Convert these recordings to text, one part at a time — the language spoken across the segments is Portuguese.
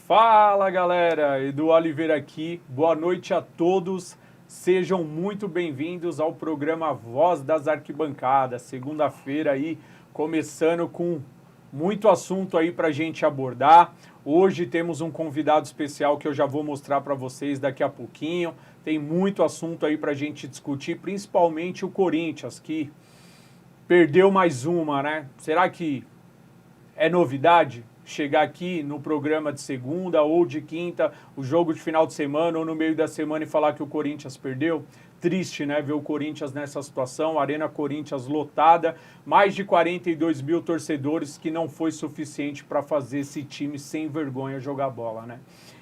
Fala galera, Edu Oliveira aqui, boa noite a todos, sejam muito bem-vindos ao programa Voz das Arquibancadas, segunda-feira aí, começando com muito assunto aí pra gente abordar. Hoje temos um convidado especial que eu já vou mostrar para vocês daqui a pouquinho, tem muito assunto aí pra gente discutir, principalmente o Corinthians, que perdeu mais uma, né? Será que é novidade chegar aqui no programa de segunda ou de quinta, o jogo de final de semana ou no meio da semana e falar que o Corinthians perdeu? Triste, né, ver o Corinthians nessa situação, Arena Corinthians lotada, mais de 42 mil torcedores, que não foi suficiente para fazer esse time sem vergonha jogar bola, né?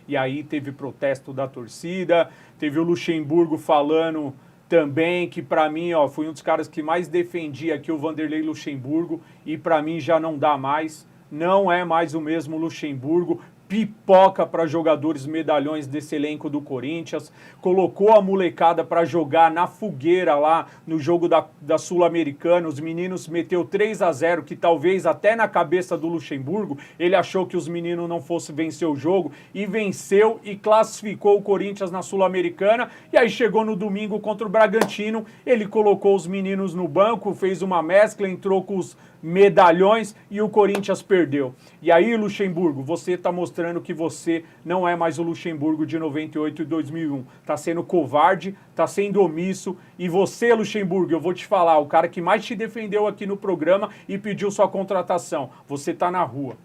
E aí teve protesto da torcida, teve o Luxemburgo falando também, que para mim, ó, foi um dos caras que mais defendia aqui o Vanderlei Luxemburgo, e para mim já não dá mais. Não é mais o mesmo Luxemburgo, pipoca para jogadores medalhões desse elenco do Corinthians, colocou a molecada para jogar na fogueira lá no jogo da Sul-Americana, os meninos meteu 3-0, que talvez até na cabeça do Luxemburgo, ele achou que os meninos não fossem vencer o jogo, e venceu e classificou o Corinthians na Sul-Americana, e aí chegou no domingo contra o Bragantino, ele colocou os meninos no banco, fez uma mescla, entrou com os medalhões e o Corinthians perdeu. E aí, Luxemburgo, você está mostrando que você não é mais o Luxemburgo de 98 e 2001. Está sendo covarde, está sendo omisso. E você, Luxemburgo, eu vou te falar, o cara que mais te defendeu aqui no programa e pediu sua contratação, você está na rua.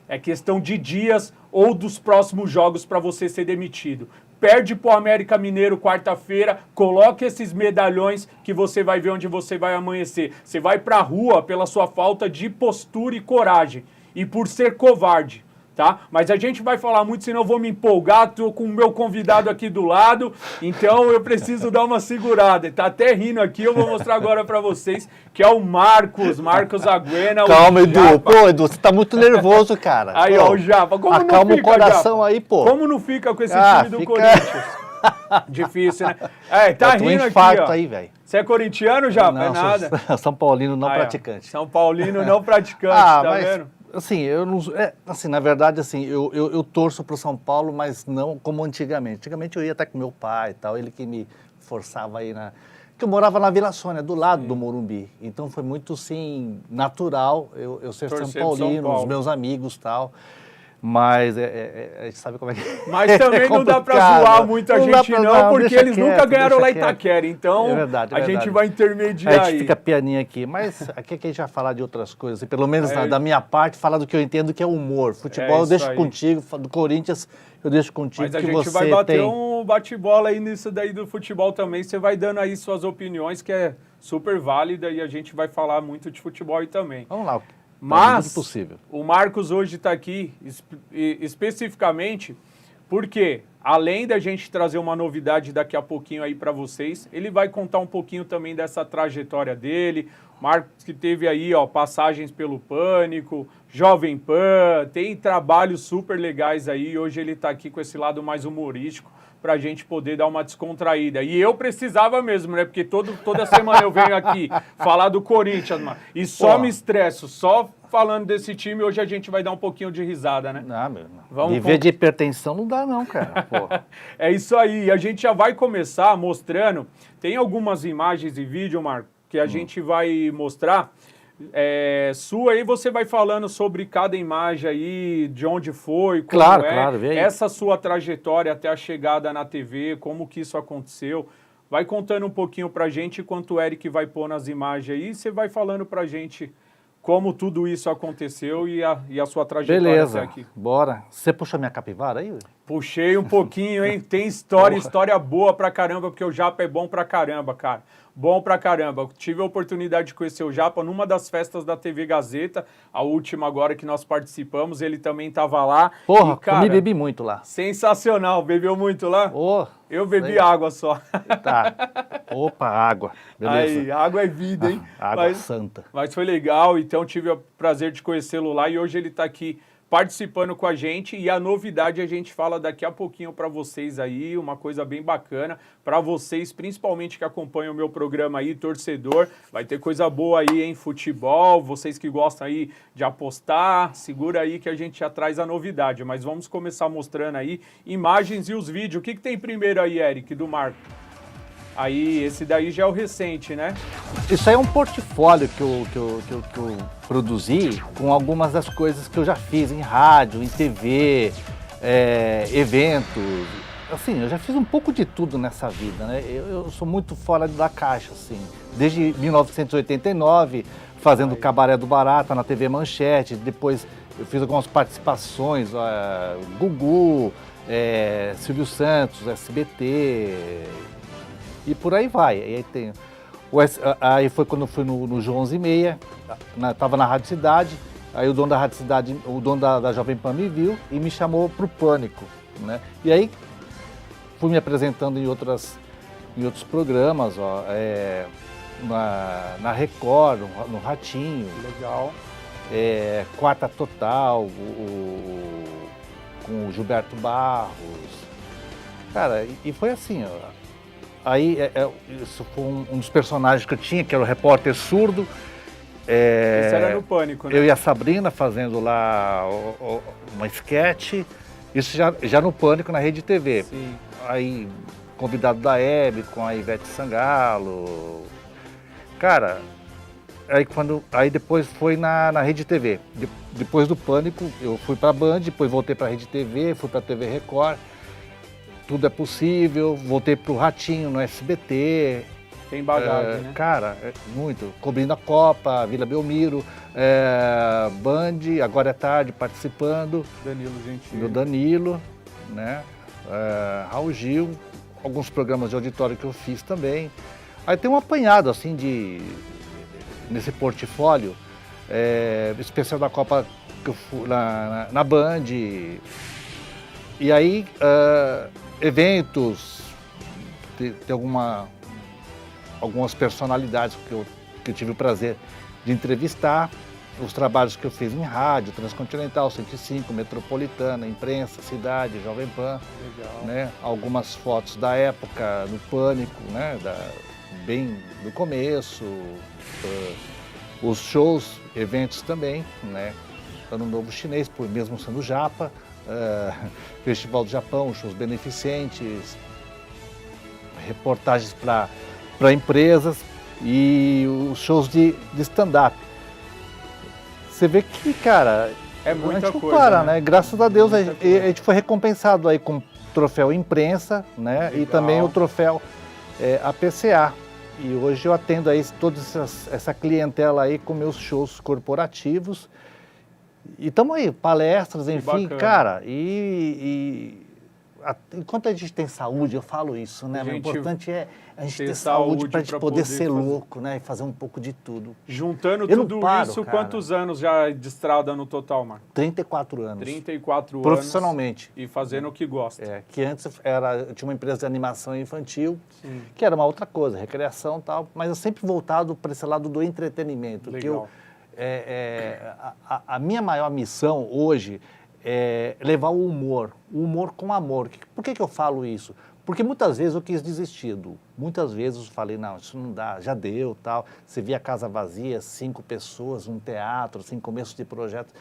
É questão de dias ou dos próximos jogos para você ser demitido. Perde pro América Mineiro quarta-feira, coloque esses medalhões que você vai ver onde você vai amanhecer. Você vai pra rua pela sua falta de postura e coragem e por ser covarde, tá? Mas a gente vai falar muito, senão eu vou me empolgar, tô com o meu convidado aqui do lado, então eu preciso dar uma segurada. Ele tá até rindo aqui, eu vou mostrar agora pra vocês, que é o Marcos Aguena. Calma, Edu. Pô, Edu, você tá muito nervoso, cara. Aí, pô, ó, o Japa. Como acalma não fica, o coração Japa? aí, pô. Como não fica com esse time do Corinthians? Difícil, né? É, tá rindo aqui, ó. Aí, velho. Você é corintiano, Japa? Não, é nada. São Paulino não Aí, praticante. Ó, São Paulino não praticante, tá mas, vendo? assim, eu não... assim, na verdade, assim, eu torço pro São Paulo, mas não como antigamente. Antigamente eu ia até com meu pai e tal, ele que me forçava aí na... Porque eu morava na Vila Sônia, do lado do Morumbi. Então foi muito, sim, natural eu ser São Paulino, os meus amigos e tal. Mas a gente sabe como é que é. Mas também não dá pra zoar muita gente não, porque eles nunca ganharam lá em Itaquera. Então é verdade. A gente vai intermediar aí. A gente fica pianinho aqui, mas aqui a gente vai falar de outras coisas. Pelo menos da minha parte, falar do que eu entendo que é humor. Futebol eu deixo contigo, do Corinthians eu deixo contigo. Mas a gente vai bater um bate-bola aí nisso daí do futebol também. Você vai dando aí suas opiniões, que é super válida, e a gente vai falar muito de futebol aí também. Vamos lá. Mas o Marcos hoje está aqui especificamente porque, além da gente trazer uma novidade daqui a pouquinho aí para vocês, ele vai contar um pouquinho também dessa trajetória dele. Marcos que teve aí, ó, passagens pelo Pânico, Jovem Pan, tem trabalhos super legais aí. Hoje ele está aqui com esse lado mais humorístico, pra gente poder dar uma descontraída. E eu precisava mesmo, né? Porque toda semana eu venho aqui falar do Corinthians, mano, e só me estresso, só falando desse time. Hoje a gente vai dar um pouquinho de risada, né? Não, meu irmão. Viver de hipertensão não dá não, cara. Pô. É isso aí. A gente já vai começar mostrando, tem algumas imagens e vídeo, Marco, que a gente vai mostrar. Sua aí, você vai falando sobre cada imagem aí, de onde foi, como claro, essa sua trajetória até a chegada na TV, como que isso aconteceu. Vai contando um pouquinho pra gente, enquanto o Eric vai pôr nas imagens aí, você vai falando pra gente como tudo isso aconteceu e a sua trajetória até aqui. Bora. Você puxou minha capivara aí? Puxei um pouquinho, hein? Tem história boa pra caramba, porque o Japa é bom pra caramba, cara. Bom pra caramba. Eu tive a oportunidade de conhecer o Japa numa das festas da TV Gazeta, a última agora que nós participamos, ele também tava lá. Porra, cara, eu bebi muito lá. Sensacional. Bebeu muito lá? Eu bebi água só. Tá. Opa, água. Beleza. Aí, água é vida, hein? Água santa. Mas foi legal, então tive o prazer de conhecê-lo lá e hoje ele tá aqui participando com a gente, e a novidade a gente fala daqui a pouquinho para vocês aí, uma coisa bem bacana para vocês, principalmente que acompanham o meu programa aí, torcedor, vai ter coisa boa aí em futebol, vocês que gostam aí de apostar, segura aí que a gente já traz a novidade, mas vamos começar mostrando aí imagens e os vídeos. O que tem primeiro aí, Eric, do Marco? Aí, esse daí já é o recente, né? Isso aí é um portfólio que eu produzi com algumas das coisas que eu já fiz em rádio, em TV, eventos. Assim, eu já fiz um pouco de tudo nessa vida, né? Eu sou muito fora da caixa, assim. Desde 1989, fazendo Cabaré do Barata na TV Manchete, depois eu fiz algumas participações, Gugu, Silvio Santos, SBT... E por aí vai. E aí, aí foi quando eu fui no João 11:30, estava na Rádio Cidade, aí o dono da Rádio Cidade, o dono da Jovem Pan me viu e me chamou para o Pânico, né? E aí fui me apresentando em outros programas, na Record, no Ratinho. Legal. Quarta Total, com o Gilberto Barros. Cara, e foi assim, ó. Aí, isso foi um dos personagens que eu tinha, que era o repórter surdo. Esse era no Pânico, né? Eu e a Sabrina fazendo lá uma esquete, isso já no Pânico, na Rede TV. Sim. Aí, convidado da Hebe, com a Ivete Sangalo. Cara, aí depois foi na Rede TV. Depois do Pânico, eu fui pra Band, depois voltei pra Rede TV, fui pra TV Record. Tudo é possível, voltei pro Ratinho, no SBT. Tem bagagem, né? Cara, muito. Cobrindo a Copa, Vila Belmiro, Band, Agora é Tarde, participando. Danilo Gentili. Do Danilo, né? Raul Gil, alguns programas de auditório que eu fiz também. Aí tem um apanhado, assim, nesse portfólio, especial da Copa que eu fui na Band. E aí, eventos, tem algumas personalidades que eu tive o prazer de entrevistar, os trabalhos que eu fiz em rádio, Transcontinental, 105, Metropolitana, Imprensa, Cidade, Jovem Pan. Legal. Né? Algumas fotos da época, do Pânico, né? Bem do começo, os shows, eventos também, né? Ano Novo Chinês, mesmo sendo japa. Festival do Japão, shows beneficentes, reportagens para empresas e os shows de stand-up. Você vê que, cara, é muita a gente não coisa, para, né? Graças a Deus a gente foi recompensado aí com o troféu imprensa, né? Legal. E também o troféu APCA. E hoje eu atendo aí toda essa clientela aí com meus shows corporativos. E estamos aí, palestras, enfim, cara, enquanto a gente tem saúde, eu falo isso, né? O importante é a gente ter saúde para a gente poder ser louco, né? E fazer um pouco de tudo. Juntando tudo isso, cara. Quantos anos já de estrada no total, Marco? 34 anos. 34 anos. Profissionalmente. E fazendo o que gosta. Que antes eu tinha uma empresa de animação infantil, Sim. Que era uma outra coisa, recreação e tal, mas eu sempre voltado para esse lado do entretenimento. Legal. A minha maior missão hoje é levar o humor com amor. Por que eu falo isso? Porque muitas vezes eu quis desistir, muitas vezes eu falei, não, isso não dá, já deu, tal. Você via a casa vazia, 5 pessoas, um teatro, assim, começo de projeto.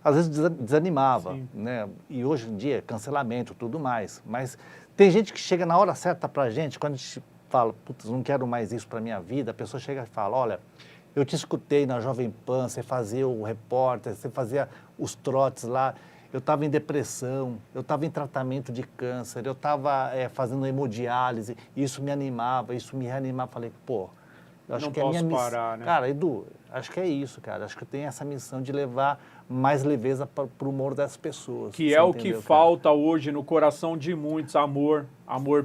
Às vezes desanimava, Sim. né? E hoje em dia, cancelamento, tudo mais. Mas tem gente que chega na hora certa pra gente, quando a gente fala, putz, não quero mais isso pra minha vida, a pessoa chega e fala, olha, eu te escutei na Jovem Pan, você fazia o repórter, você fazia os trotes lá, eu estava em depressão, eu estava em tratamento de câncer, eu estava fazendo hemodiálise, isso me animava, isso me reanimava. Falei, pô, eu acho que é a minha missão. Parar, né? Cara, Edu, acho que é isso, cara. Acho que eu tenho essa missão de levar mais leveza para o humor das pessoas. Que é o que falta hoje no coração de muitos, amor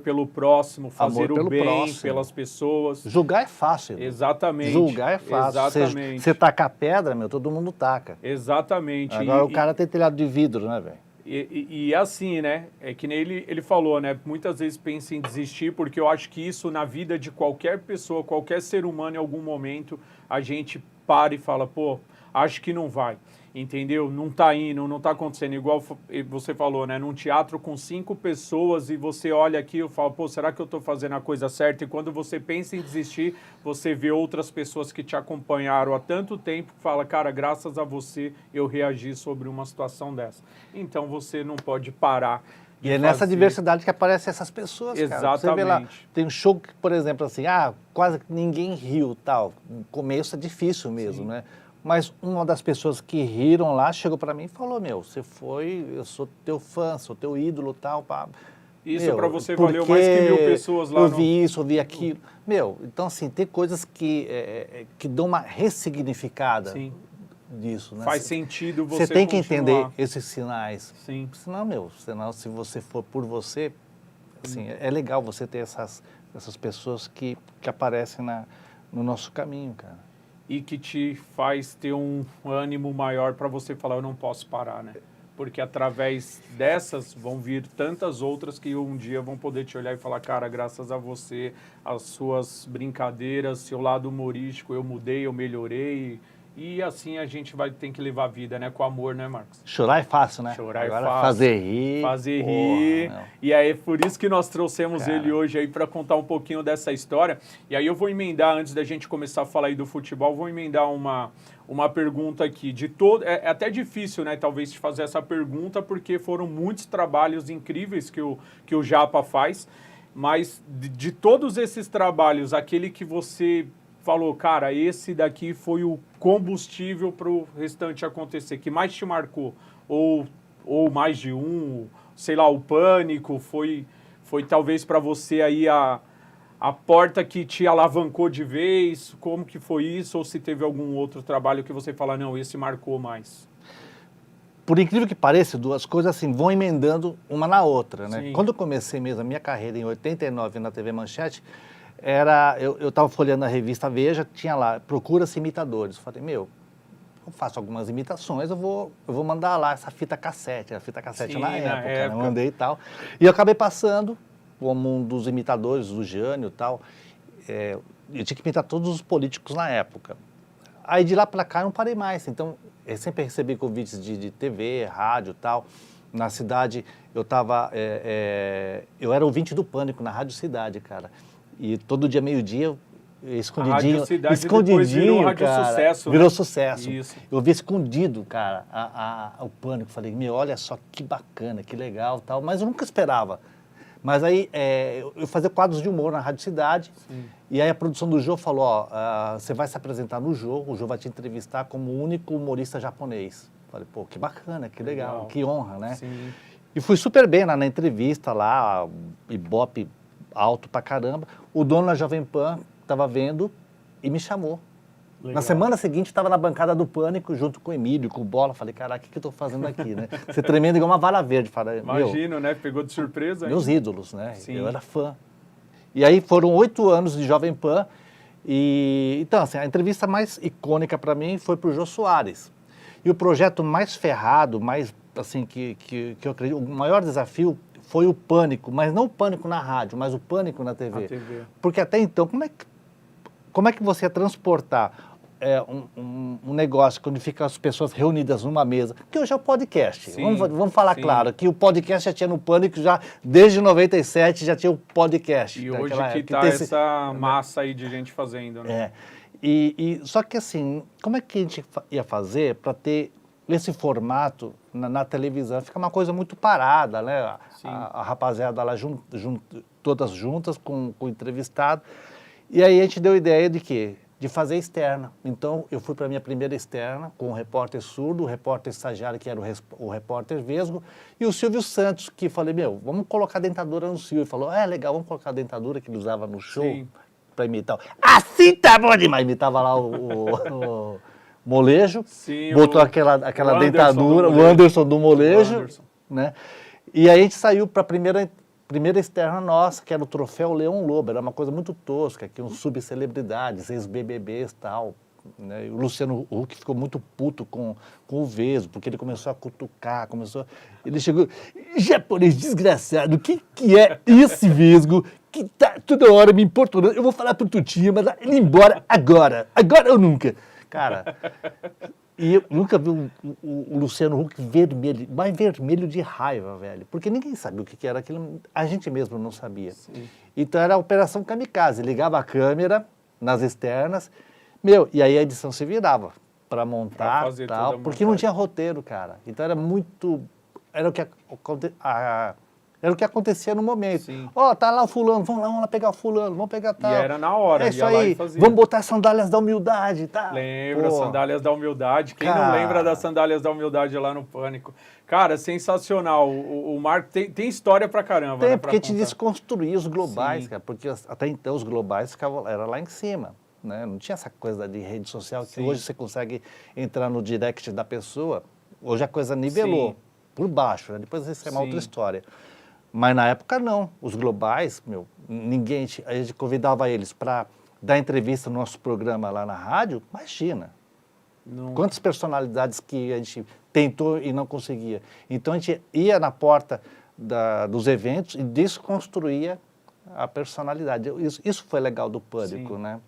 pelo próximo, fazer o bem pelas pessoas. Julgar é fácil. Edu. Exatamente. Julgar é fácil. Exatamente. Você tacar pedra, todo mundo taca. Exatamente. Agora o cara tem telhado de vidro, né, velho? E assim, né? É que nem ele falou, né? Muitas vezes pensa em desistir, porque eu acho que isso na vida de qualquer pessoa, qualquer ser humano, em algum momento, a gente para e fala, pô, acho que não vai. Entendeu? Não tá indo, não tá acontecendo. Igual você falou, né? Num teatro com 5 pessoas e você olha aqui e fala, pô, será que eu tô fazendo a coisa certa? E quando você pensa em desistir, você vê outras pessoas que te acompanharam há tanto tempo que fala, cara, graças a você eu reagi sobre uma situação dessa. Então você não pode parar. E é nessa diversidade que aparecem essas pessoas, cara. Exatamente. Você vê lá, tem um show que, por exemplo, assim, quase ninguém riu, tal. No começo é difícil mesmo, né? Mas uma das pessoas que riram lá chegou para mim e falou, eu sou teu fã, sou teu ídolo, tal, pá. Isso para você valeu mais que 1000 pessoas lá. Eu vi isso, eu vi aquilo. Então assim, tem coisas que dão uma ressignificada disso, né? Faz sentido você tem que continuar. entender esses sinais. Sim. Senão se você for por você, assim, é legal você ter essas pessoas que aparecem no nosso caminho, cara. E que te faz ter um ânimo maior para você falar, eu não posso parar, né? Porque através dessas vão vir tantas outras que um dia vão poder te olhar e falar, cara, graças a você, as suas brincadeiras, seu lado humorístico, eu mudei, eu melhorei. E assim a gente ter que levar a vida, né? Com amor, né, Marcos? Chorar é fácil, né? Chorar Agora é fácil. Fazer rir. Fazer rir. Meu. E aí, por isso que nós trouxemos ele hoje aí para contar um pouquinho dessa história. E aí eu vou emendar, antes da gente começar a falar aí do futebol, vou emendar uma pergunta aqui. É até difícil, né, talvez, te fazer essa pergunta, porque foram muitos trabalhos incríveis que o Japa faz. Mas de todos esses trabalhos, aquele que você falou, cara, esse daqui foi o combustível para o restante acontecer, que mais te marcou? Ou mais de um, sei lá, o Pânico, foi talvez para você aí a porta que te alavancou de vez? Como que foi isso? Ou se teve algum outro trabalho que você fala, não, esse marcou mais? Por incrível que pareça, duas coisas assim vão emendando uma na outra, né? Sim. Quando eu comecei mesmo a minha carreira em 89 na TV Manchete, eu estava folheando a revista Veja, tinha lá, procura-se imitadores. Falei, eu faço algumas imitações, eu vou mandar lá essa fita cassete. A fita cassete na época, né? Mandei e tal. E eu acabei passando como um dos imitadores do Jânio e tal. Eu tinha que imitar todos os políticos na época. Aí de lá para cá eu não parei mais. Então, eu sempre recebi convites de TV, rádio e tal. Na cidade, eu era ouvinte do Pânico na Rádio Cidade, cara. E todo dia, meio-dia, escondidinho, virou Rádio cara, Sucesso, virou né? sucesso. Isso. Eu vi escondido, cara, o Pânico. Falei, olha só que bacana, que legal tal. Mas eu nunca esperava. Mas aí, eu fazia quadros de humor na Rádio Cidade. Sim. E aí a produção do Jô falou, você vai se apresentar no Jô, o Jô vai te entrevistar como o único humorista japonês. Falei, pô, que bacana, que legal, que honra, né? Sim. E fui super bem na entrevista lá, Ibope alto pra caramba. O dono da Jovem Pan estava vendo e me chamou. Legal. Na semana seguinte, estava na bancada do Pânico, junto com o Emílio, com o Bola. Falei, caraca, o que eu estou fazendo aqui, né? Você tremendo igual uma vara verde. Falei, imagino, né? Pegou de surpresa. Meus ídolos, né? Sim. Eu era fã. E aí foram 8 anos de Jovem Pan. Então, assim, a entrevista mais icônica para mim foi para o Jô Soares. E o projeto mais ferrado, mais, assim, que eu acredito, o maior desafio foi o Pânico, mas não o Pânico na rádio, mas o Pânico na TV. Porque até então, como é que você ia transportar um negócio quando ficam as pessoas reunidas numa mesa? Que hoje é o podcast. Vamos falar claro, que o podcast já tinha no Pânico, já desde 97 já tinha o podcast. E hoje que está essa massa aí de gente fazendo, né? Só que assim, como é que a gente ia fazer para ter esse formato na televisão? Fica uma coisa muito parada, né? A rapaziada lá todas juntas com o entrevistado. E aí a gente deu a ideia de quê? De fazer externa. Então eu fui para a minha primeira externa com o repórter surdo, o repórter estagiário que era o repórter vesgo e o Silvio Santos, que falei, vamos colocar dentadura no Silvio. Ele falou, legal, vamos colocar a dentadura que ele usava no show para imitar. Assim tá bom demais! Imitava lá o Molejo, botou aquela dentadura, o Anderson do Molejo, né? E aí a gente saiu para a primeira externa nossa, que era o Troféu Leão Lobo, era uma coisa muito tosca, que uns subcelebridades, ex-BBBs e tal, né? E o Luciano Huck ficou muito puto com o Vesgo, porque ele começou a cutucar, ele chegou, japonês desgraçado, o que é esse Vesgo que tá toda hora me importunando? Eu vou falar pro Tutinha, mas ele embora agora ou nunca. Cara, E eu nunca vi o Luciano Huck vermelho, mais vermelho de raiva, velho. Porque ninguém sabia o que era aquilo, a gente mesmo não sabia. Sim. Então era a operação kamikaze, ligava a câmera nas externas, meu, e aí a edição se virava para montar fazer tal, toda a porque não montagem. tinha roteiro, cara. Então era muito, era o que, era o que acontecia no momento. Sim. Ó, tá lá o fulano, vamos lá pegar o fulano, vamos pegar tal. era na hora, é isso ia lá aí, e fazia. vamos botar as sandálias da humildade, tá? Lembra, Pô. Sandálias da Humildade. Quem não Cara. lembra das Sandálias da Humildade lá no Pânico? Cara, sensacional. O Marco tem história pra caramba, Tem, né, porque pra te contar. desconstruía os globais, Sim. cara, porque até então os globais ficavam, era lá em cima, né? Não tinha essa coisa de rede social que Sim. hoje você consegue entrar no direct da pessoa, hoje a coisa nivelou Sim. por baixo, né? Depois isso é uma Sim. outra história. Mas na época não, os globais, meu, a gente convidava eles para dar entrevista no nosso programa lá na rádio, imagina. Não- Quantas personalidades que a gente tentou e não conseguia. Então a gente ia na porta dos eventos e desconstruía a personalidade. Isso foi legal do Pânico, Sim. né?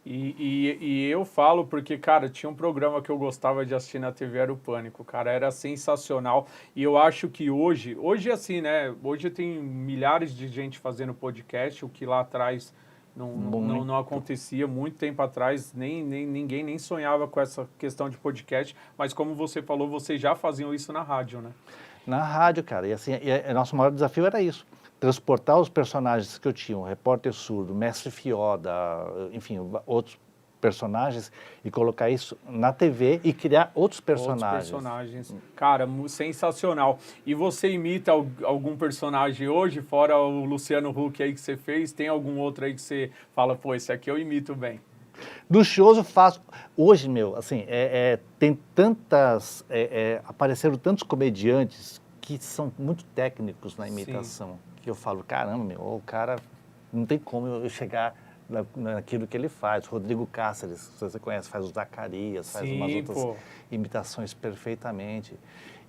E eu falo porque, cara, tinha um programa que eu gostava de assistir na TV, era o Pânico, cara, era sensacional. E eu acho que hoje assim, né? Hoje tem milhares de gente fazendo podcast, o que lá atrás não acontecia. Muito tempo atrás, ninguém nem sonhava com essa questão de podcast. Mas como você falou, vocês já faziam isso na rádio, né? Na rádio, cara. E assim, nosso maior desafio era isso. Transportar os personagens que eu tinha, o Repórter Surdo, Mestre Fioda, enfim, outros personagens, e colocar isso na TV e criar outros personagens. Outros personagens. Cara, sensacional. E você imita algum personagem hoje, fora o Luciano Huck aí que você fez? Tem algum outro aí que você fala, pô, esse aqui eu imito bem? Dos shows eu faço. Hoje, meu, assim, tem tantas. Apareceram tantos comediantes que são muito técnicos na imitação. Que eu falo, caramba, meu, o cara não tem como eu chegar naquilo que ele faz. Rodrigo Cáceres, se você conhece, faz o Zacarias, faz umas outras imitações perfeitamente.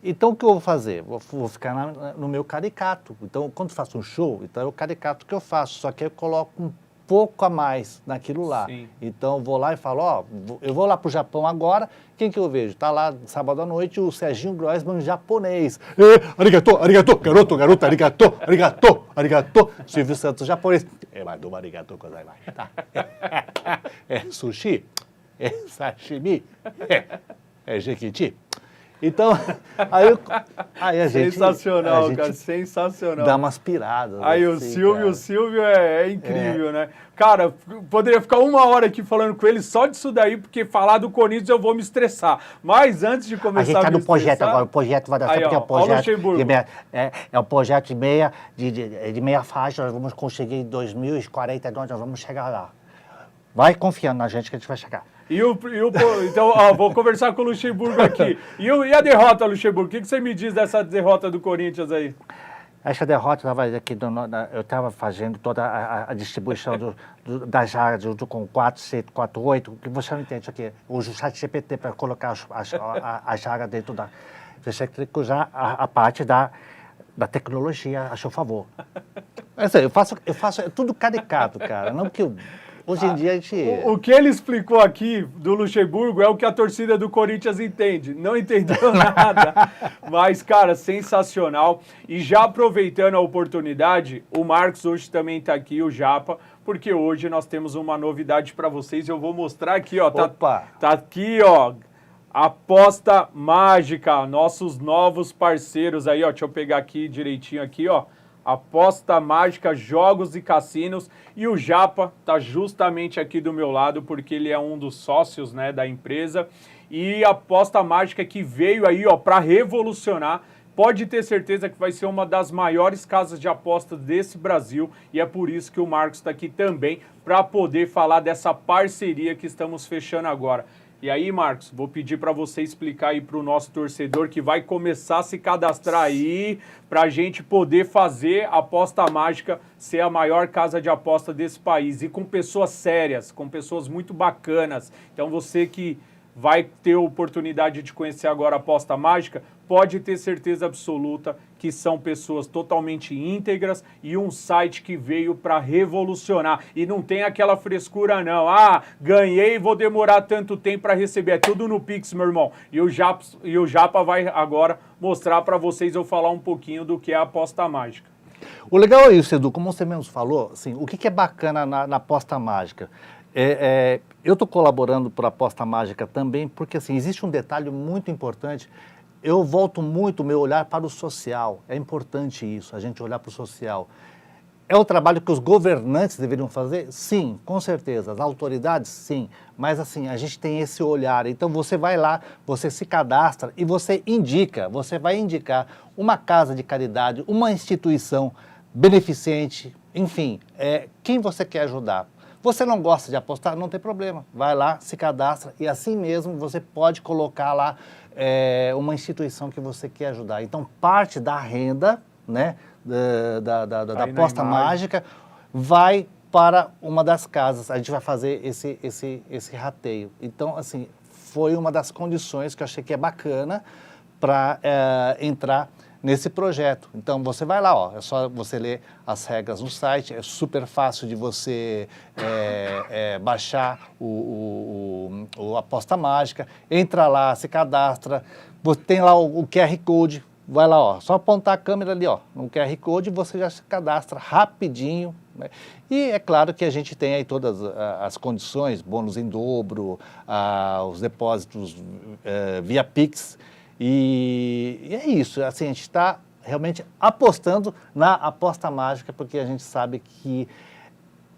Então, o que eu vou fazer? Vou ficar no meu caricato. Então, quando faço um show, então é o caricato que eu faço, só que eu coloco um pouco a mais naquilo lá. Sim. Então, eu vou lá e falo, ó, eu vou lá pro Japão agora, quem que eu vejo? Tá lá, sábado à noite, o Serginho Groisman japonês. Arigato, arigato, garoto, garota, arigato, arigato, arigato. Silvio Santos japonês. Mas do arigato, gozaimasu, tá? Sushi? Sashimi? Jequiti? Então, aí a gente... Sensacional, cara, sensacional. Dá umas piradas. Aí assim, o Silvio é incrível, né? Cara, poderia ficar 1 hora aqui falando com ele só disso daí, porque falar do Corinthians eu vou me estressar. Mas antes de começar a gente está me no projeto estressar... agora, o projeto vai dar certo, porque é um projeto é um projeto de meia faixa, nós vamos conseguir em 2042, nós vamos chegar lá. Vai confiando na gente que a gente vai chegar. Então, ó, vou conversar com o Luxemburgo aqui. E a derrota, Luxemburgo? O que você me diz dessa derrota do Corinthians aí? Essa derrota, eu estava fazendo toda a distribuição da jarra com 4, 7, 4, 8, que você não entende isso aqui. Uso o chat GPT para colocar a jarra dentro da... Você tem que usar a parte da tecnologia a seu favor. Eu faço tudo caricato, cara. Não que hoje em dia a gente... O que ele explicou aqui do Luxemburgo é o que a torcida do Corinthians entende. Não entendeu nada. Mas, cara, sensacional. E já aproveitando a oportunidade, o Marcos hoje também está aqui, o Japa, porque hoje nós temos uma novidade para vocês. Eu vou mostrar aqui, ó. Opa! Tá aqui, ó. Aposta Mágica, nossos novos parceiros aí, ó. Deixa eu pegar aqui direitinho aqui, ó. Aposta Mágica, Jogos e Cassinos. E o Japa tá justamente aqui do meu lado, porque ele é um dos sócios, né, da empresa. E a Aposta Mágica que veio aí, ó, para revolucionar. Pode ter certeza que vai ser uma das maiores casas de apostas desse Brasil. E é por isso que o Marcos está aqui também, para poder falar dessa parceria que estamos fechando agora. E aí, Marcos, vou pedir para você explicar aí para o nosso torcedor que vai começar a se cadastrar aí para a gente poder fazer a Aposta Mágica ser a maior casa de aposta desse país. E com pessoas sérias, com pessoas muito bacanas. Então você que vai ter a oportunidade de conhecer agora a Aposta Mágica, pode ter certeza absoluta que são pessoas totalmente íntegras e um site que veio para revolucionar. E não tem aquela frescura não. Ah, ganhei e vou demorar tanto tempo para receber. É tudo no Pix, meu irmão. E o Japa vai agora mostrar para vocês, eu falar um pouquinho do que é a aposta mágica. O legal é isso, Edu, como você mesmo falou, assim, o que é bacana na aposta mágica? Eu estou colaborando para a aposta mágica também, porque assim, existe um detalhe muito importante. Eu volto muito o meu olhar para o social. É importante isso, a gente olhar para o social. É o trabalho que os governantes deveriam fazer? Sim, com certeza. As autoridades, sim. Mas assim, a gente tem esse olhar. Então você vai lá, você se cadastra e você vai indicar uma casa de caridade, uma instituição beneficente, enfim, quem você quer ajudar. Você não gosta de apostar? Não tem problema. Vai lá, se cadastra e assim mesmo você pode colocar lá uma instituição que você quer ajudar. Então, parte da renda, né, da aposta mágica vai para uma das casas. A gente vai fazer esse rateio. Então, assim, foi uma das condições que eu achei que é bacana para entrar nesse projeto. Então, você vai lá, ó, é só você ler as regras no site, é super fácil de você baixar o Aposta Mágica, entra lá, se cadastra, você tem lá o QR Code, vai lá, ó, só apontar a câmera ali, ó, no QR Code, você já se cadastra rapidinho, né? E é claro que a gente tem aí todas as condições, bônus em dobro, os depósitos via Pix. E é isso, assim, a gente está realmente apostando na aposta mágica, porque a gente sabe que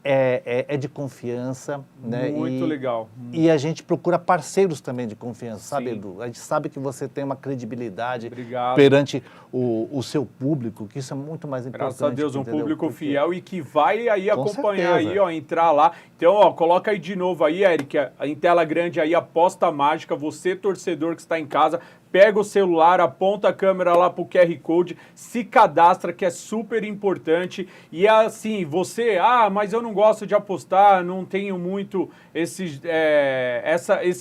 é de confiança, né? Muito legal. E a gente procura parceiros também de confiança, sabe, Sim. Edu? A gente sabe que você tem uma credibilidade Obrigado. perante o seu público, que isso é muito mais importante. Graças a Deus, um entendeu? público fiel e que vai aí Com acompanhar certeza. aí, ó, entrar lá. Então, ó, coloca aí de novo aí, Eric, em tela grande aí, aposta mágica, você torcedor que está em casa, pega o celular, aponta a câmera lá pro QR Code, se cadastra, que é super importante. E assim, você, mas eu não gosto de apostar, não tenho muito esse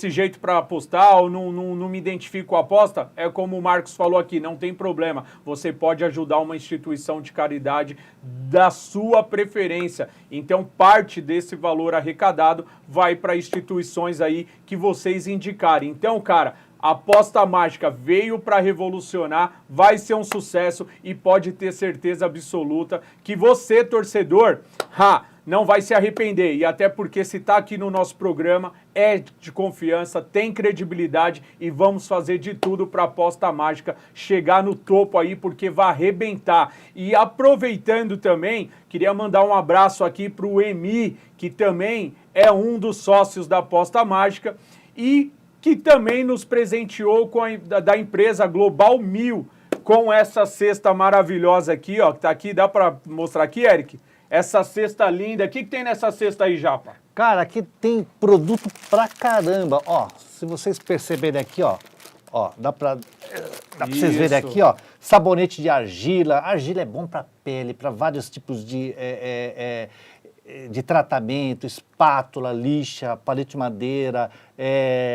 jeito para apostar, ou não me identifico com a aposta, é como o Marcos falou aqui, não tem problema. Você pode ajudar uma instituição de caridade da sua preferência. Então, parte desse valor arrecadado vai para instituições aí que vocês indicarem. Então, cara, a aposta mágica veio para revolucionar, vai ser um sucesso e pode ter certeza absoluta que você, torcedor, não vai se arrepender. E até porque se está aqui no nosso programa, é de confiança, tem credibilidade e vamos fazer de tudo para a aposta mágica chegar no topo aí, porque vai arrebentar. E aproveitando também, queria mandar um abraço aqui para o Emi, que também é um dos sócios da aposta mágica e que também nos presenteou da empresa Global 1000 com essa cesta maravilhosa aqui, ó, que tá aqui, dá para mostrar aqui, Eric? Essa cesta linda, o que tem nessa cesta aí, Japa? Cara, aqui tem produto pra caramba, ó, se vocês perceberem aqui, ó, dá pra vocês verem aqui, ó, sabonete de argila, argila é bom pra pele, pra vários tipos de tratamento, espátula, lixa, palito de madeira,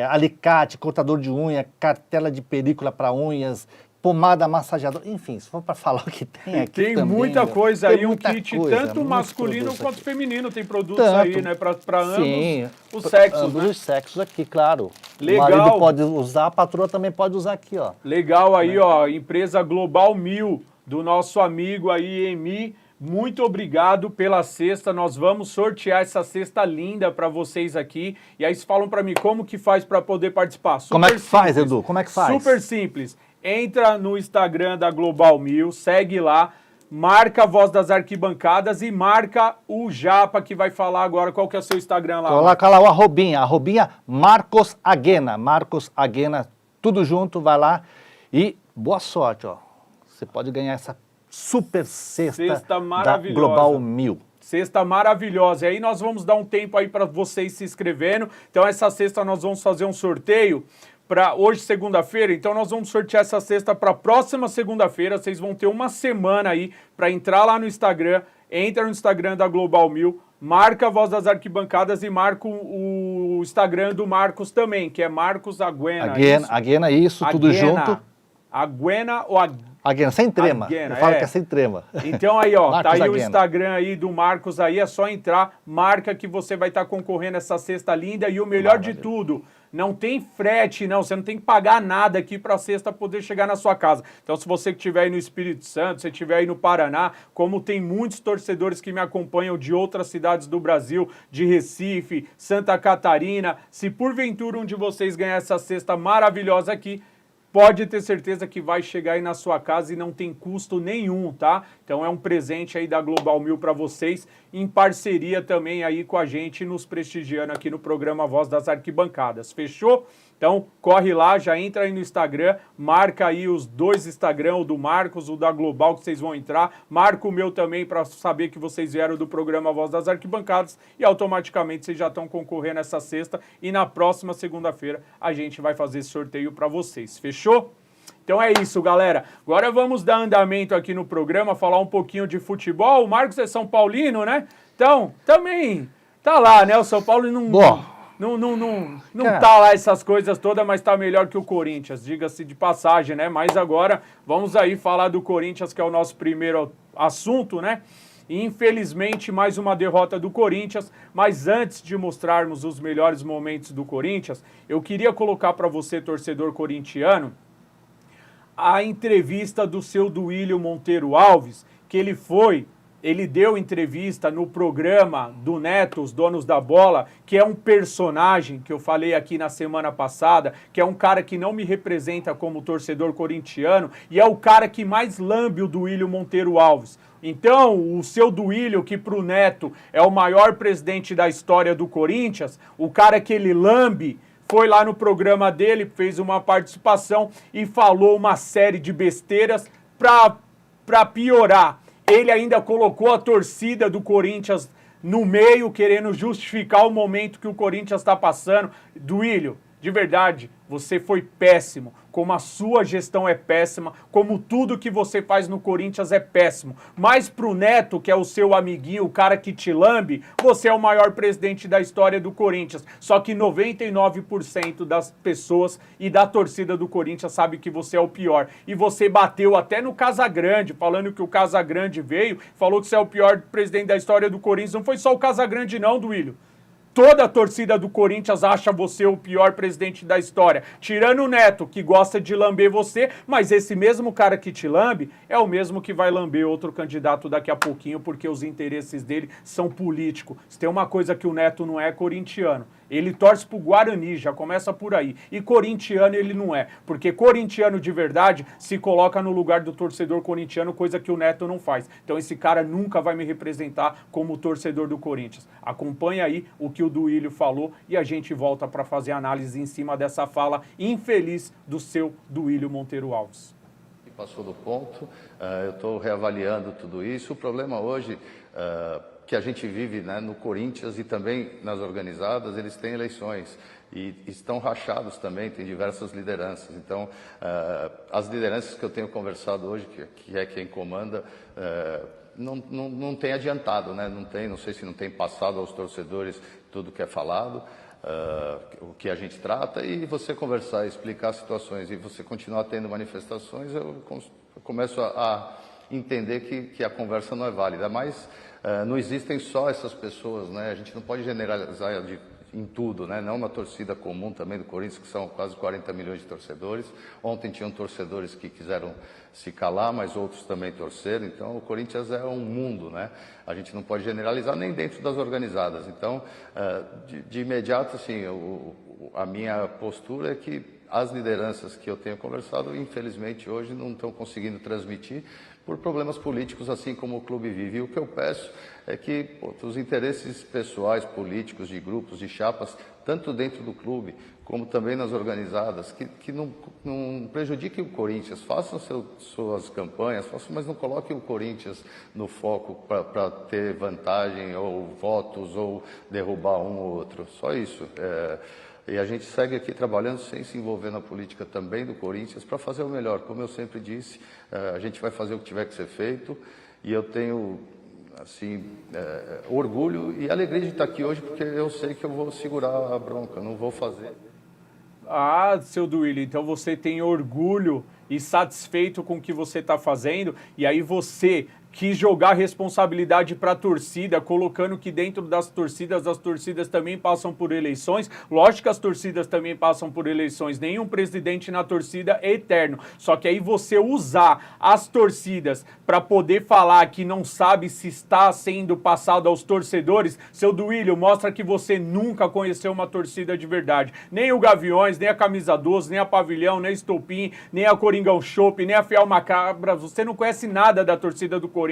alicate, cortador de unha, cartela de película para unhas, pomada massageadora, enfim, se for para falar o que tem aqui tem também, muita coisa aí, um kit coisa, tanto masculino quanto aqui. Feminino, tem produtos aí, né, para Sim, ambos os sexos, ambos né? os sexos aqui, claro. Legal. O marido pode usar, a patroa também pode usar aqui, ó. Legal aí, ó, empresa Global 1000, do nosso amigo aí, Emi. Muito obrigado pela cesta, nós vamos sortear essa cesta linda para vocês aqui. E aí vocês falam para mim como que faz para poder participar. Super Como é que faz, simples. Edu? Como é que faz? Super simples. Entra no Instagram da Global 1000, segue lá, marca a Voz das Arquibancadas e marca o Japa, que vai falar agora qual que é o seu Instagram lá. Coloca lá o arrobinha Marcos Aguena, tudo junto, vai lá e boa sorte, ó. Você pode ganhar essa super cesta da Global 1000. Cesta maravilhosa. E aí nós vamos dar um tempo aí para vocês se inscrevendo. Então essa cesta nós vamos fazer um sorteio para hoje, segunda-feira. Então nós vamos sortear essa cesta para a próxima segunda-feira. Vocês vão ter uma semana aí para entrar lá no Instagram. Entra no Instagram da Global 1000, marca a Voz das Arquibancadas e marca o Instagram do Marcos também, que é Marcos Aguena. Aguena, isso, tudo junto. Aguena ou Aguena, sem trema. Aguena, Eu falo que é sem trema. Então aí, ó, tá aí Aguena. o Instagram aí do Marcos aí, é só entrar, marca que você vai estar concorrendo a essa cesta linda e o melhor de tudo, não tem frete, não, você não tem que pagar nada aqui para a cesta poder chegar na sua casa. Então se você que estiver aí no Espírito Santo, se estiver aí no Paraná, como tem muitos torcedores que me acompanham de outras cidades do Brasil, de Recife, Santa Catarina, se porventura um de vocês ganhar essa cesta maravilhosa aqui, pode ter certeza que vai chegar aí na sua casa e não tem custo nenhum, tá? Então é um presente aí da Global Mil para vocês, em parceria também aí com a gente, nos prestigiando aqui no programa Voz das Arquibancadas. Fechou? Então corre lá, já entra aí no Instagram, marca aí os dois Instagram, o do Marcos, o da Global, que vocês vão entrar. Marca o meu também para saber que vocês vieram do programa Voz das Arquibancadas e automaticamente vocês já estão concorrendo essa sexta e na próxima segunda-feira a gente vai fazer esse sorteio para vocês. Fechou? Então é isso, galera. Agora vamos dar andamento aqui no programa, falar um pouquinho de futebol. O Marcos é São Paulino, né? Então, também tá lá, né? O São Paulo não tá lá essas coisas todas, mas tá melhor que o Corinthians, diga-se de passagem, né? Mas agora vamos aí falar do Corinthians, que é o nosso primeiro assunto, né? E, infelizmente, mais uma derrota do Corinthians, mas antes de mostrarmos os melhores momentos do Corinthians, eu queria colocar para você, torcedor corintiano, a entrevista do seu Duílio Monteiro Alves, que ele deu entrevista no programa do Neto, Os Donos da Bola, que é um personagem que eu falei aqui na semana passada, que é um cara que não me representa como torcedor corintiano, e é o cara que mais lambe o Duílio Monteiro Alves. Então, o seu Duílio, que pro Neto é o maior presidente da história do Corinthians, o cara que ele lambe, foi lá no programa dele, fez uma participação e falou uma série de besteiras pra piorar. Ele ainda colocou a torcida do Corinthians no meio, querendo justificar o momento que o Corinthians está passando. Duílio, de verdade, você foi péssimo. Como a sua gestão é péssima, como tudo que você faz no Corinthians é péssimo. Mas pro Neto, que é o seu amiguinho, o cara que te lambe, você é o maior presidente da história do Corinthians. Só que 99% das pessoas e da torcida do Corinthians sabe que você é o pior. E você bateu até no Casagrande, falando que o Casagrande veio, falou que você é o pior presidente da história do Corinthians. Não foi só o Casagrande não, Duílio. Toda a torcida do Corinthians acha você o pior presidente da história. Tirando o Neto, que gosta de lamber você, mas esse mesmo cara que te lambe é o mesmo que vai lamber outro candidato daqui a pouquinho, porque os interesses dele são políticos. Se tem uma coisa que o Neto não é corintiano. Ele torce pro Guarani, já começa por aí. E corintiano ele não é, porque corintiano de verdade se coloca no lugar do torcedor corintiano, coisa que o Neto não faz. Então esse cara nunca vai me representar como torcedor do Corinthians. Acompanha aí o que o Duílio falou e a gente volta para fazer análise em cima dessa fala infeliz do seu Duílio Monteiro Alves. Passou do ponto, eu estou reavaliando tudo isso. O problema hoje que a gente vive, né, no Corinthians e também nas organizadas, eles têm eleições e estão rachados também, tem diversas lideranças. Então, as lideranças que eu tenho conversado hoje, que é quem comanda, não tem adiantado, né? Não sei se não tem passado aos torcedores tudo que é falado, o que a gente trata, e você conversar, explicar situações e você continuar tendo manifestações, eu começo a entender que a conversa não é válida. Mas não existem só essas pessoas, né? A gente não pode generalizar em tudo, né? Não na torcida comum também do Corinthians, que são quase 40 milhões de torcedores. Ontem tinham torcedores que quiseram se calar, mas outros também torceram. Então, o Corinthians é um mundo, né? A gente não pode generalizar nem dentro das organizadas. Então, de imediato, assim, a minha postura é que as lideranças que eu tenho conversado, infelizmente, hoje não estão conseguindo transmitir por problemas políticos, assim como o clube vive. E o que eu peço é que os interesses pessoais, políticos, de grupos, de chapas, tanto dentro do clube como também nas organizadas, que não prejudiquem o Corinthians, façam suas campanhas, mas não coloquem o Corinthians no foco para ter vantagem ou votos ou derrubar um ou outro. Só isso. E a gente segue aqui trabalhando sem se envolver na política também do Corinthians para fazer o melhor. Como eu sempre disse, a gente vai fazer o que tiver que ser feito e eu tenho, assim, orgulho e alegria de estar aqui hoje, porque eu sei que eu vou segurar a bronca, não vou fazer. Ah, seu Duílio, então você tem orgulho e satisfeito com o que você está fazendo, e aí você quis jogar responsabilidade para a torcida, colocando que dentro das torcidas, as torcidas também passam por eleições. Lógico que as torcidas também passam por eleições, nenhum presidente na torcida é eterno. Só que aí você usar as torcidas para poder falar que não sabe se está sendo passado aos torcedores, seu Duílio, mostra que você nunca conheceu uma torcida de verdade. Nem o Gaviões, nem a Camisa 12, nem a Pavilhão, nem a Estopim, nem a Coringão Chopp, nem a Fiel Macabra. Você não conhece nada da torcida do Corinthians,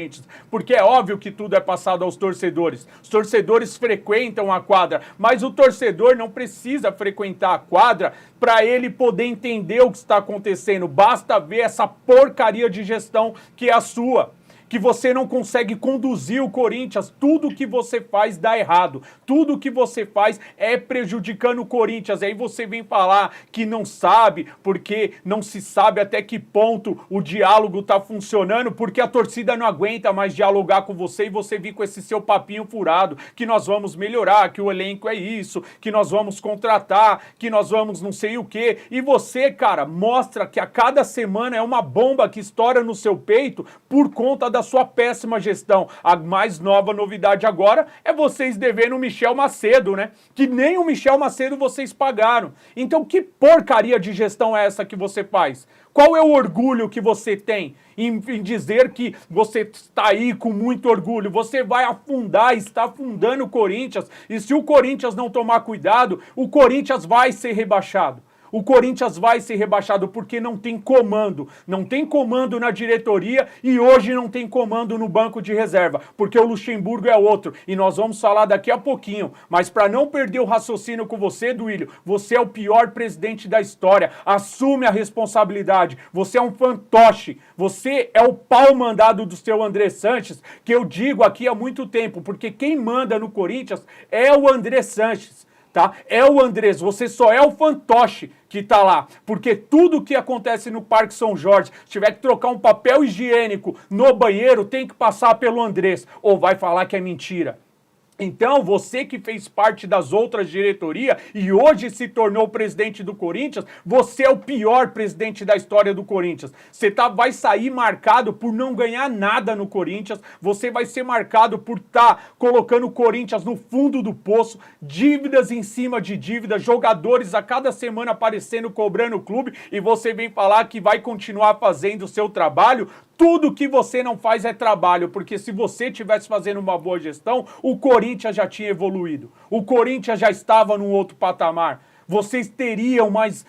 porque é óbvio que tudo é passado aos torcedores. Os torcedores frequentam a quadra, mas o torcedor não precisa frequentar a quadra para ele poder entender o que está acontecendo. Basta ver essa porcaria de gestão que é a sua, que você não consegue conduzir o Corinthians. Tudo que você faz dá errado. Tudo que você faz é prejudicando o Corinthians. Aí você vem falar que não sabe, porque não se sabe até que ponto o diálogo está funcionando, porque a torcida não aguenta mais dialogar com você e você vir com esse seu papinho furado, que nós vamos melhorar, que o elenco é isso, que nós vamos contratar, que nós vamos não sei o quê. E você, cara, mostra que a cada semana é uma bomba que estoura no seu peito por conta da sua péssima gestão. A mais nova novidade agora é vocês devendo o Michel Macedo, né? Que nem o Michel Macedo vocês pagaram. Então que porcaria de gestão é essa que você faz? Qual é o orgulho que você tem em dizer que você está aí com muito orgulho? Você vai afundar, está afundando o Corinthians, e se o Corinthians não tomar cuidado, o Corinthians vai ser rebaixado. O Corinthians vai ser rebaixado porque não tem comando. Não tem comando na diretoria e hoje não tem comando no banco de reserva, porque o Luxemburgo é outro. E nós vamos falar daqui a pouquinho. Mas para não perder o raciocínio com você, Duílio, você é o pior presidente da história. Assume a responsabilidade. Você é um fantoche. Você é o pau mandado do seu André Sanches, que eu digo aqui há muito tempo, porque quem manda no Corinthians é o André Sanches. Tá? É o Andrés, você só é o fantoche que tá lá, porque tudo que acontece no Parque São Jorge, se tiver que trocar um papel higiênico no banheiro, tem que passar pelo Andrés, ou vai falar que é mentira. Então, você que fez parte das outras diretorias e hoje se tornou presidente do Corinthians, você é o pior presidente da história do Corinthians. Você vai sair marcado por não ganhar nada no Corinthians, você vai ser marcado por estar colocando o Corinthians no fundo do poço, dívidas em cima de dívidas, jogadores a cada semana aparecendo, cobrando o clube, e você vem falar que vai continuar fazendo o seu trabalho. Tudo que você não faz é trabalho, porque se você estivesse fazendo uma boa gestão, o Corinthians já tinha evoluído. O Corinthians já estava num outro patamar. Vocês teriam mais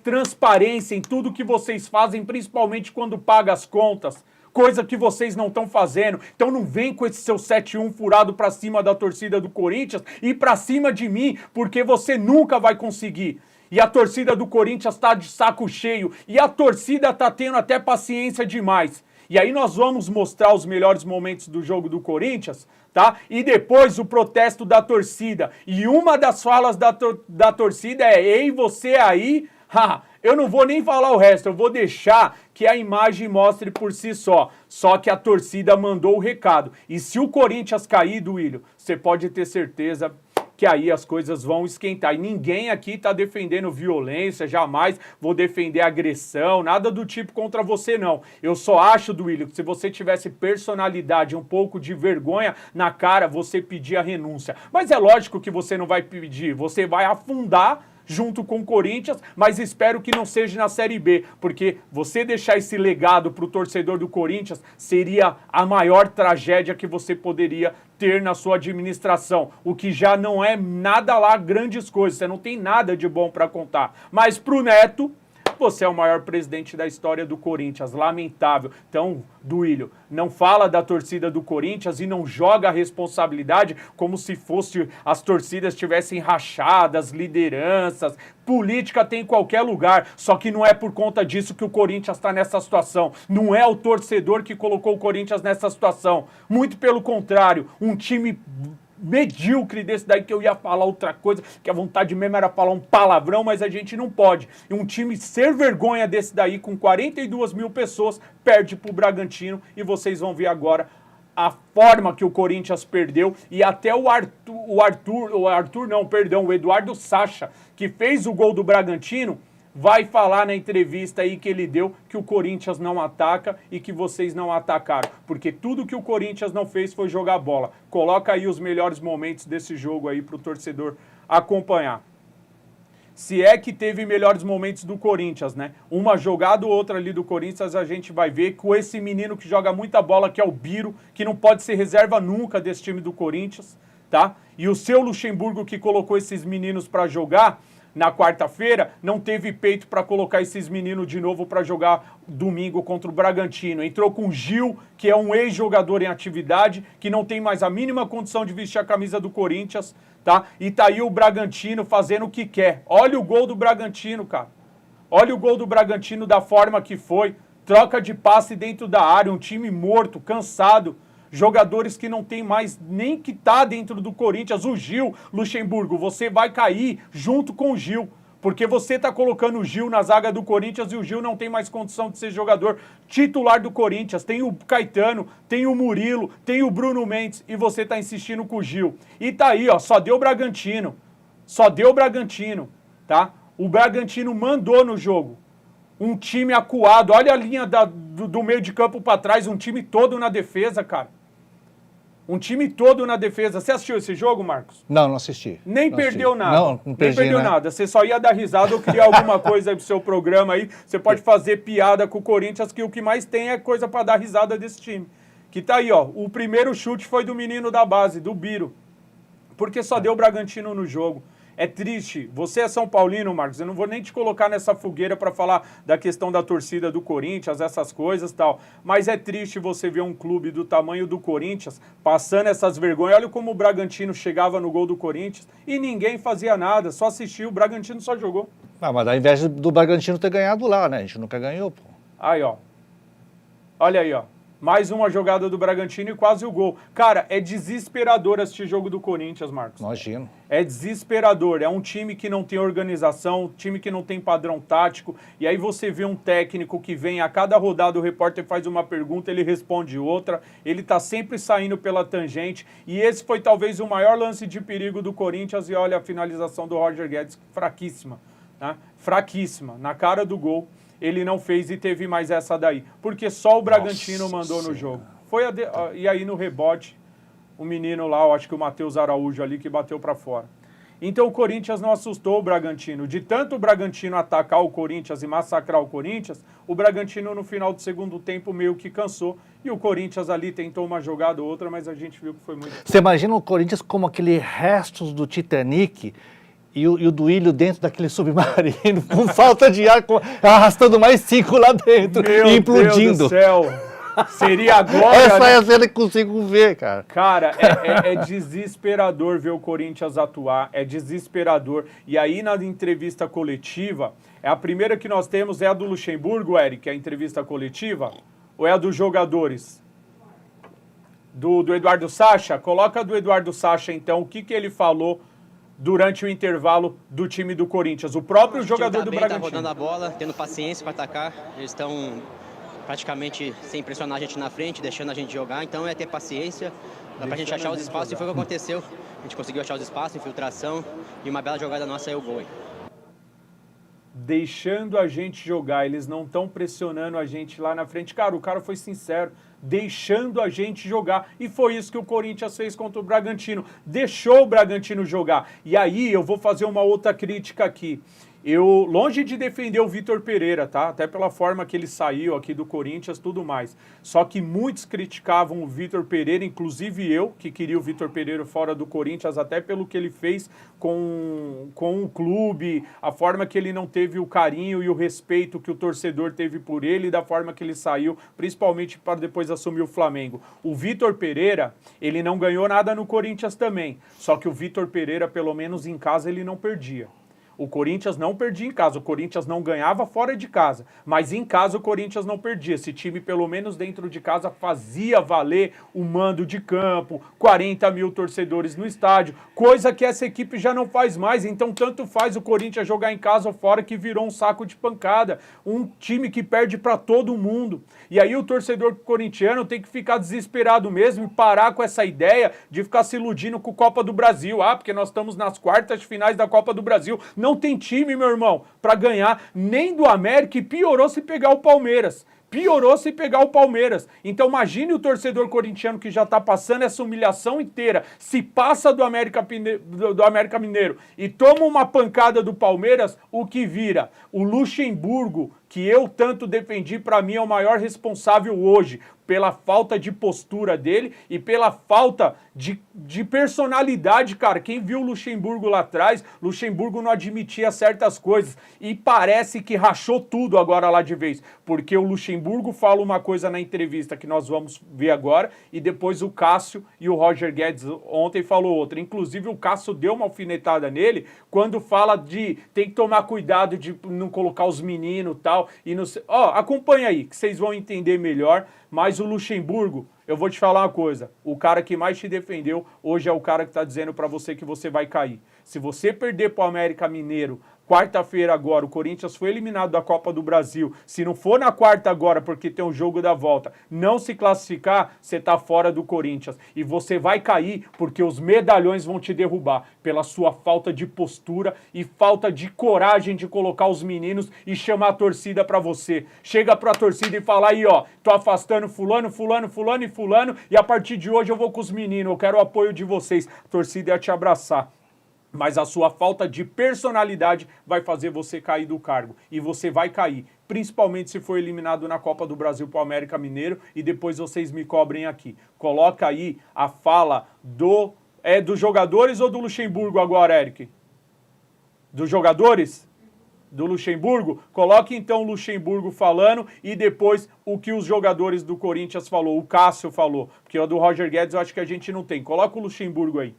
transparência em tudo que vocês fazem, principalmente quando pagam as contas. Coisa que vocês não estão fazendo. Então não vem com esse seu 7-1 furado pra cima da torcida do Corinthians e pra cima de mim, porque você nunca vai conseguir. E a torcida do Corinthians tá de saco cheio. E a torcida tá tendo até paciência demais. E aí nós vamos mostrar os melhores momentos do jogo do Corinthians, tá? E depois o protesto da torcida. E uma das falas da torcida é: ei, você aí... eu não vou nem falar o resto, eu vou deixar que a imagem mostre por si só. Só que a torcida mandou o recado. E se o Corinthians cair, Duílio, você pode ter certeza que aí as coisas vão esquentar. E ninguém aqui tá defendendo violência, jamais vou defender agressão, nada do tipo contra você, não. Eu só acho, Duílio, que se você tivesse personalidade, um pouco de vergonha na cara, você pedia renúncia. Mas é lógico que você não vai pedir, você vai afundar junto com o Corinthians, mas espero que não seja na Série B, porque você deixar esse legado para o torcedor do Corinthians seria a maior tragédia que você poderia ter na sua administração, o que já não é nada lá grandes coisas, você não tem nada de bom para contar. Mas pro Neto, você é o maior presidente da história do Corinthians, lamentável. Então, Duílio, não fala da torcida do Corinthians e não joga a responsabilidade como se fosse as torcidas tivessem rachadas, lideranças. Política tem em qualquer lugar, só que não é por conta disso que o Corinthians está nessa situação. Não é o torcedor que colocou o Corinthians nessa situação. Muito pelo contrário, um time medíocre desse daí, que eu ia falar outra coisa, que a vontade mesmo era falar um palavrão, mas a gente não pode. E um time ser vergonha desse daí, com 42 mil pessoas, perde pro Bragantino, e vocês vão ver agora a forma que o Corinthians perdeu e até o Eduardo Sacha, que fez o gol do Bragantino, vai falar na entrevista aí que ele deu que o Corinthians não ataca e que vocês não atacaram, porque tudo que o Corinthians não fez foi jogar bola. Coloca aí os melhores momentos desse jogo aí pro torcedor acompanhar. Se é que teve melhores momentos do Corinthians, né? Uma jogada ou outra ali do Corinthians a gente vai ver com esse menino que joga muita bola, que é o Biro, que não pode ser reserva nunca desse time do Corinthians, tá? E o seu Luxemburgo que colocou esses meninos para jogar na quarta-feira, não teve peito para colocar esses meninos de novo para jogar domingo contra o Bragantino. Entrou com o Gil, que é um ex-jogador em atividade, que não tem mais a mínima condição de vestir a camisa do Corinthians, tá? E tá aí o Bragantino fazendo o que quer. Olha o gol do Bragantino, cara. Olha o gol do Bragantino da forma que foi. Troca de passe dentro da área, um time morto, cansado. Jogadores que não tem mais nem que tá dentro do Corinthians. O Gil, Luxemburgo, você vai cair junto com o Gil. Porque você tá colocando o Gil na zaga do Corinthians e o Gil não tem mais condição de ser jogador titular do Corinthians. Tem o Caetano, tem o Murilo, tem o Bruno Mendes e você tá insistindo com o Gil. E tá aí, ó, só deu o Bragantino. Só deu o Bragantino, tá? O Bragantino mandou no jogo. Um time acuado. Olha a linha do meio de campo para trás, um time todo na defesa, cara. Um time todo na defesa. Você assistiu esse jogo, Marcos? Não assisti. Nem não perdeu assisti. nada. Não perdi, nem perdeu nada. Você só ia dar risada ou criar alguma coisa aí pro seu programa aí. Você pode fazer piada com o Corinthians, que o que mais tem é coisa para dar risada desse time. Que tá aí, ó. O primeiro chute foi do menino da base, do Biro. Porque só deu o Bragantino no jogo. É triste. Você é São Paulino, Marcos. Eu não vou nem te colocar nessa fogueira para falar da questão da torcida do Corinthians, essas coisas e tal. Mas é triste você ver um clube do tamanho do Corinthians passando essas vergonhas. Olha como o Bragantino chegava no gol do Corinthians e ninguém fazia nada, só assistiu. O Bragantino só jogou. Ah, mas ao invés do Bragantino ter ganhado lá, né? A gente nunca ganhou, pô. Aí, ó. Olha aí, ó. Mais uma jogada do Bragantino e quase o gol. Cara, é desesperador assistir jogo do Corinthians, Marcos. Imagino. É desesperador. É um time que não tem organização, um time que não tem padrão tático. E aí você vê um técnico que vem a cada rodada, o repórter faz uma pergunta, ele responde outra. Ele tá sempre saindo pela tangente. E esse foi talvez o maior lance de perigo do Corinthians. E olha a finalização do Roger Guedes, fraquíssima. Né? Fraquíssima. Na cara do gol. Ele não fez e teve mais essa daí. Porque só o Bragantino mandou no jogo. E aí no rebote, o menino lá, eu acho que o Matheus Araújo ali, que bateu para fora. Então o Corinthians não assustou o Bragantino. De tanto o Bragantino atacar o Corinthians e massacrar o Corinthians, o Bragantino no final do segundo tempo meio que cansou. E o Corinthians ali tentou uma jogada ou outra, mas a gente viu que foi muito... Você imagina o Corinthians como aquele restos do Titanic... E o Duílio dentro daquele submarino, com falta de ar, arrastando mais 5 lá dentro e implodindo. Meu Deus do céu! Seria agora... Essa é a cena que consigo ver, cara. Cara, é desesperador ver o Corinthians atuar, é desesperador. E aí na entrevista coletiva, a primeira que nós temos é a do Luxemburgo, Eric, a entrevista coletiva, ou é a dos jogadores? Do Eduardo Sacha? Coloca a do Eduardo Sacha, então, o que ele falou durante o intervalo do time do Corinthians. O próprio jogador do Bragantino. Tá rodando a bola, tendo paciência para atacar. Eles estão praticamente sem pressionar a gente na frente, deixando a gente jogar. Então é ter paciência para a gente achar os espaços. E foi o que aconteceu. A gente conseguiu achar os espaços, infiltração e uma bela jogada nossa aí o gol. Deixando a gente jogar, eles não estão pressionando a gente lá na frente. Cara, o cara foi sincero, deixando a gente jogar. E foi isso que o Corinthians fez contra o Bragantino. Deixou o Bragantino jogar. E aí eu vou fazer uma outra crítica aqui. Eu, longe de defender o Vitor Pereira, tá? Até pela forma que ele saiu aqui do Corinthians, tudo mais. Só que muitos criticavam o Vitor Pereira, inclusive eu, que queria o Vitor Pereira fora do Corinthians, até pelo que ele fez com o clube, a forma que ele não teve o carinho e o respeito que o torcedor teve por ele, e da forma que ele saiu, principalmente para depois assumir o Flamengo. O Vitor Pereira, ele não ganhou nada no Corinthians também, só que o Vitor Pereira, pelo menos em casa, ele não perdia. O Corinthians não perdia em casa, o Corinthians não ganhava fora de casa, mas em casa o Corinthians não perdia. Esse time, pelo menos dentro de casa, fazia valer o mando de campo, 40 mil torcedores no estádio, coisa que essa equipe já não faz mais. Então, tanto faz o Corinthians jogar em casa ou fora, que virou um saco de pancada. Um time que perde para todo mundo. E aí o torcedor corintiano tem que ficar desesperado mesmo e parar com essa ideia de ficar se iludindo com a Copa do Brasil. Ah, porque nós estamos nas quartas de finais da Copa do Brasil. Não tem time, meu irmão, para ganhar nem do América, e piorou se pegar o Palmeiras. Piorou se pegar o Palmeiras. Então imagine o torcedor corintiano que já está passando essa humilhação inteira, se passa do América Mineiro e toma uma pancada do Palmeiras, o que vira? O Luxemburgo, que eu tanto defendi, para mim é o maior responsável hoje, pela falta de postura dele e pela falta de personalidade, cara. Quem viu o Luxemburgo lá atrás, Luxemburgo não admitia certas coisas e parece que rachou tudo agora lá de vez, porque o Luxemburgo fala uma coisa na entrevista que nós vamos ver agora e depois o Cássio e o Roger Guedes ontem falou outra. Inclusive o Cássio deu uma alfinetada nele quando fala de tem que tomar cuidado de não colocar os meninos e tal. E não sei. Ó, acompanha aí que vocês vão entender melhor. Mas o Luxemburgo, eu vou te falar uma coisa, o cara que mais te defendeu hoje é o cara que está dizendo para você que você vai cair. Se você perder para o América Mineiro, quarta-feira agora, o Corinthians foi eliminado da Copa do Brasil, se não for na quarta agora, porque tem um jogo da volta, não se classificar, você tá fora do Corinthians. E você vai cair porque os medalhões vão te derrubar pela sua falta de postura e falta de coragem de colocar os meninos e chamar a torcida para você. Chega pra torcida e fala aí, ó, tô afastando fulano, fulano, fulano e fulano e a partir de hoje eu vou com os meninos, eu quero o apoio de vocês. A torcida ia te abraçar. Mas a sua falta de personalidade vai fazer você cair do cargo. E você vai cair, principalmente se for eliminado na Copa do Brasil para o América Mineiro e depois vocês me cobrem aqui. Coloca aí a fala dos jogadores ou do Luxemburgo agora, Eric? Dos jogadores? Do Luxemburgo? Coloque então o Luxemburgo falando e depois o que os jogadores do Corinthians falou, o Cássio falou. Porque o do Roger Guedes eu acho que a gente não tem. Coloca o Luxemburgo aí.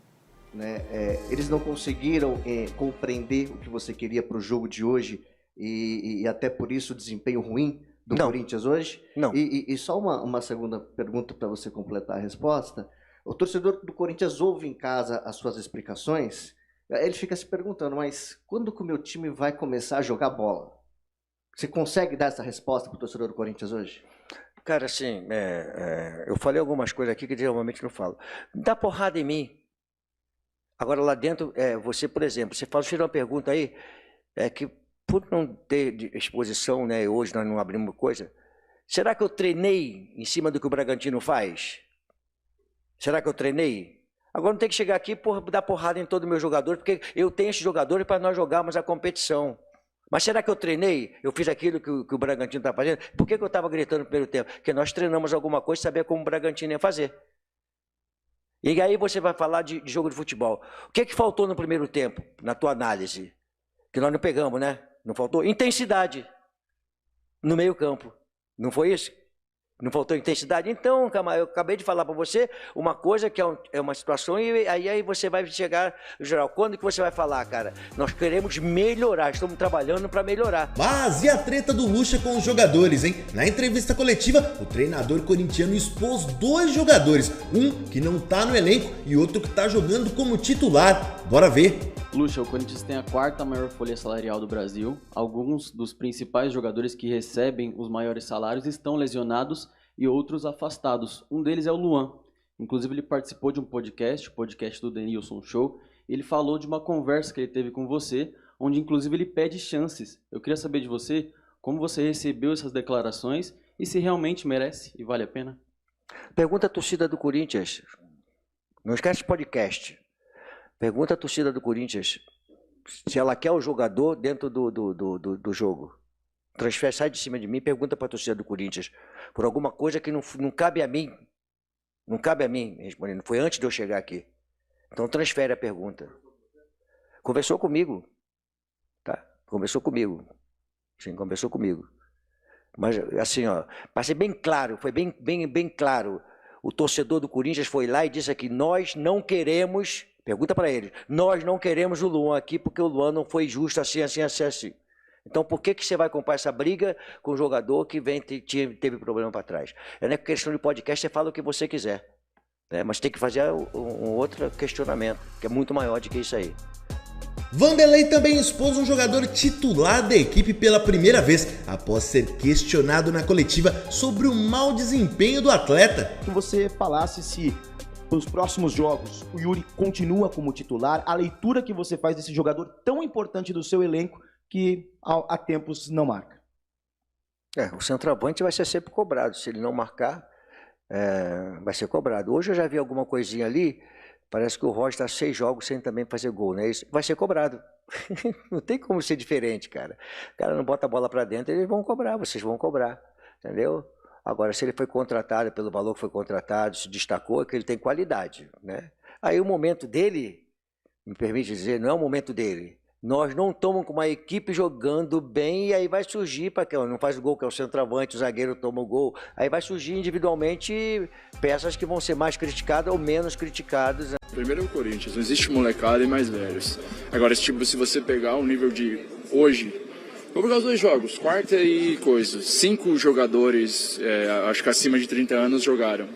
Né? Eles não conseguiram compreender o que você queria para o jogo de hoje e até por isso o desempenho ruim do Corinthians hoje? Não. E só uma segunda pergunta para você completar a resposta. O torcedor do Corinthians ouve em casa as suas explicações, ele fica se perguntando, mas quando que o meu time vai começar a jogar bola? Você consegue dar essa resposta para o torcedor do Corinthians hoje? Cara, assim, eu falei algumas coisas aqui que geralmente não falo. Dá porrada em mim. Agora lá dentro, você, por exemplo, você fez uma pergunta aí, que por não ter exposição, né, hoje nós não abrimos coisa, será que eu treinei em cima do que o Bragantino faz? Será que eu treinei? Agora não tem que chegar aqui e dar porrada em todo o meu jogador, porque eu tenho esses jogadores para nós jogarmos a competição. Mas será que eu treinei? Eu fiz aquilo que o Bragantino está fazendo? Por que eu estava gritando no primeiro tempo? Porque nós treinamos alguma coisa e sabia como o Bragantino ia fazer. E aí você vai falar de jogo de futebol. O que faltou no primeiro tempo, na tua análise? Que nós não pegamos, né? Não faltou? Intensidade no meio campo. Não foi isso? Não faltou intensidade? Então, eu acabei de falar para você uma coisa que é uma situação e aí você vai chegar, geral, quando que você vai falar, cara? Nós queremos melhorar, estamos trabalhando para melhorar. Mas e a treta do Lucha com os jogadores, hein? Na entrevista coletiva, o treinador corintiano expôs 2 jogadores, um que não tá no elenco e outro que tá jogando como titular. Bora ver. Lucha, o Corinthians tem a 4ª maior folha salarial do Brasil. Alguns dos principais jogadores que recebem os maiores salários estão lesionados e outros afastados. Um deles é o Luan. Inclusive, ele participou de um podcast, o podcast do Denilson Show. Ele falou de uma conversa que ele teve com você, onde inclusive ele pede chances. Eu queria saber de você como você recebeu essas declarações e se realmente merece e vale a pena. Pergunta a torcida do Corinthians. Não esquece podcast. Pergunta a torcida do Corinthians se ela quer o jogador dentro do jogo. Transfere, sai de cima de mim, pergunta para a torcida do Corinthians por alguma coisa que não cabe a mim. Não cabe a mim respondendo. Foi antes de eu chegar aqui. Então transfere a pergunta. Conversou comigo. Tá? Conversou comigo. Sim, conversou comigo. Mas assim, ó, para ser bem claro, foi bem claro. O torcedor do Corinthians foi lá e disse aqui, nós não queremos Pergunta para eles. Nós não queremos o Luan aqui porque o Luan não foi justo assim. Então, por que você vai comprar essa briga com o jogador que teve problema para trás? Não é questão de podcast, você fala o que você quiser. Né? Mas tem que fazer um outro questionamento, que é muito maior do que isso aí. Vanderlei também expôs um jogador titular da equipe pela primeira vez, após ser questionado na coletiva sobre o mau desempenho do atleta. Que você falasse se nos próximos jogos o Yuri continua como titular, a leitura que você faz desse jogador tão importante do seu elenco que há tempos não marca. O centroavante vai ser sempre cobrado, se ele não marcar, vai ser cobrado. Hoje eu já vi alguma coisinha ali. Parece que o Roger está 6 jogos sem também fazer gol, né? Isso vai ser cobrado. Não tem como ser diferente, cara. O cara não bota a bola para dentro, eles vão cobrar, vocês vão cobrar, entendeu? Agora, se ele foi contratado pelo valor que foi contratado, se destacou, é que ele tem qualidade, né? Aí o momento dele, me permite dizer, não é o momento dele. Nós não estamos com uma equipe jogando bem e aí vai surgir, para quem não faz o gol, que é o centroavante, o zagueiro toma o gol, aí vai surgir individualmente peças que vão ser mais criticadas ou menos criticadas. Primeiro é o Corinthians, não existe molecada e mais velhos. Agora, se você pegar o nível de hoje, vou pegar os 2 jogos, quarta e coisa, 5 jogadores, acho que acima de 30 anos jogaram.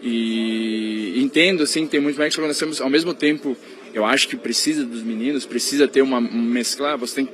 E entendo, assim, tem muito mais que nós temos, ao mesmo tempo, eu acho que precisa dos meninos, precisa ter uma mescla, você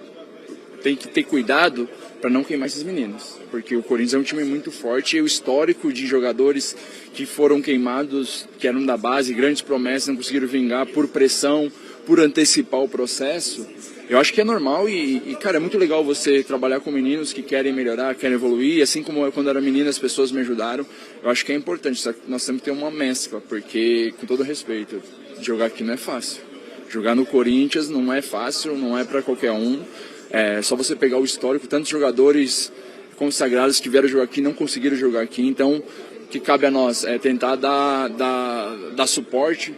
tem que ter cuidado para não queimar esses meninos, porque o Corinthians é um time muito forte e o histórico de jogadores que foram queimados, que eram da base, grandes promessas, não conseguiram vingar por pressão, por antecipar o processo, eu acho que é normal e cara, é muito legal você trabalhar com meninos que querem melhorar, querem evoluir, assim como eu, quando eu era menino, as pessoas me ajudaram, eu acho que é importante, nós temos que ter uma mescla, porque, com todo respeito, jogar aqui não é fácil. Jogar no Corinthians não é fácil, não é para qualquer um. É só você pegar o histórico, tantos jogadores consagrados que vieram jogar aqui não conseguiram jogar aqui. Então, o que cabe a nós é tentar dar suporte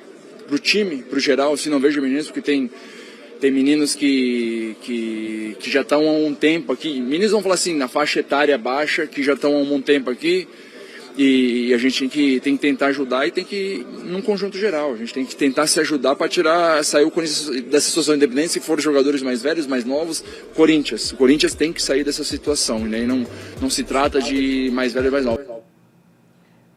pro time, pro geral. Se não vejo meninos, porque tem meninos que já estão há um tempo aqui. Meninos vão falar assim, na faixa etária baixa, que já estão há um tempo aqui. E a gente tem que tentar ajudar e tem que, num conjunto geral, a gente tem que tentar se ajudar para sair o Corinthians dessa situação independente, se for jogadores mais velhos, mais novos, o Corinthians tem que sair dessa situação, né? Não se trata de mais velho e mais novo.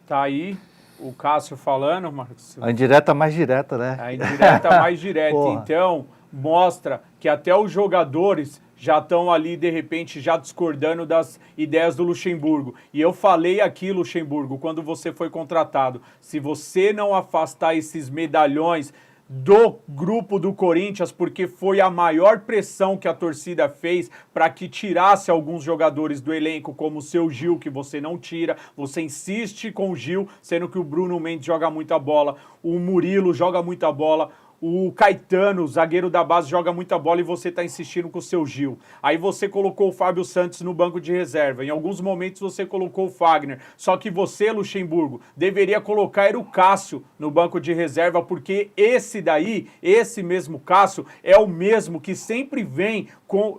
Tá aí o Cássio falando, Marcos. A indireta mais direta, né? A indireta mais direta, então mostra que até os jogadores já estão ali, de repente, já discordando das ideias do Luxemburgo. E eu falei aqui, Luxemburgo, quando você foi contratado, se você não afastar esses medalhões do grupo do Corinthians, porque foi a maior pressão que a torcida fez para que tirasse alguns jogadores do elenco, como o seu Gil, que você não tira, você insiste com o Gil, sendo que o Bruno Mendes joga muita bola, o Murilo joga muita bola, o Caetano, zagueiro da base, joga muita bola e você está insistindo com o seu Gil. Aí você colocou o Fábio Santos no banco de reserva. Em alguns momentos você colocou o Fagner. Só que você, Luxemburgo, deveria colocar o Cássio no banco de reserva, porque esse mesmo Cássio, é o mesmo que sempre vem com...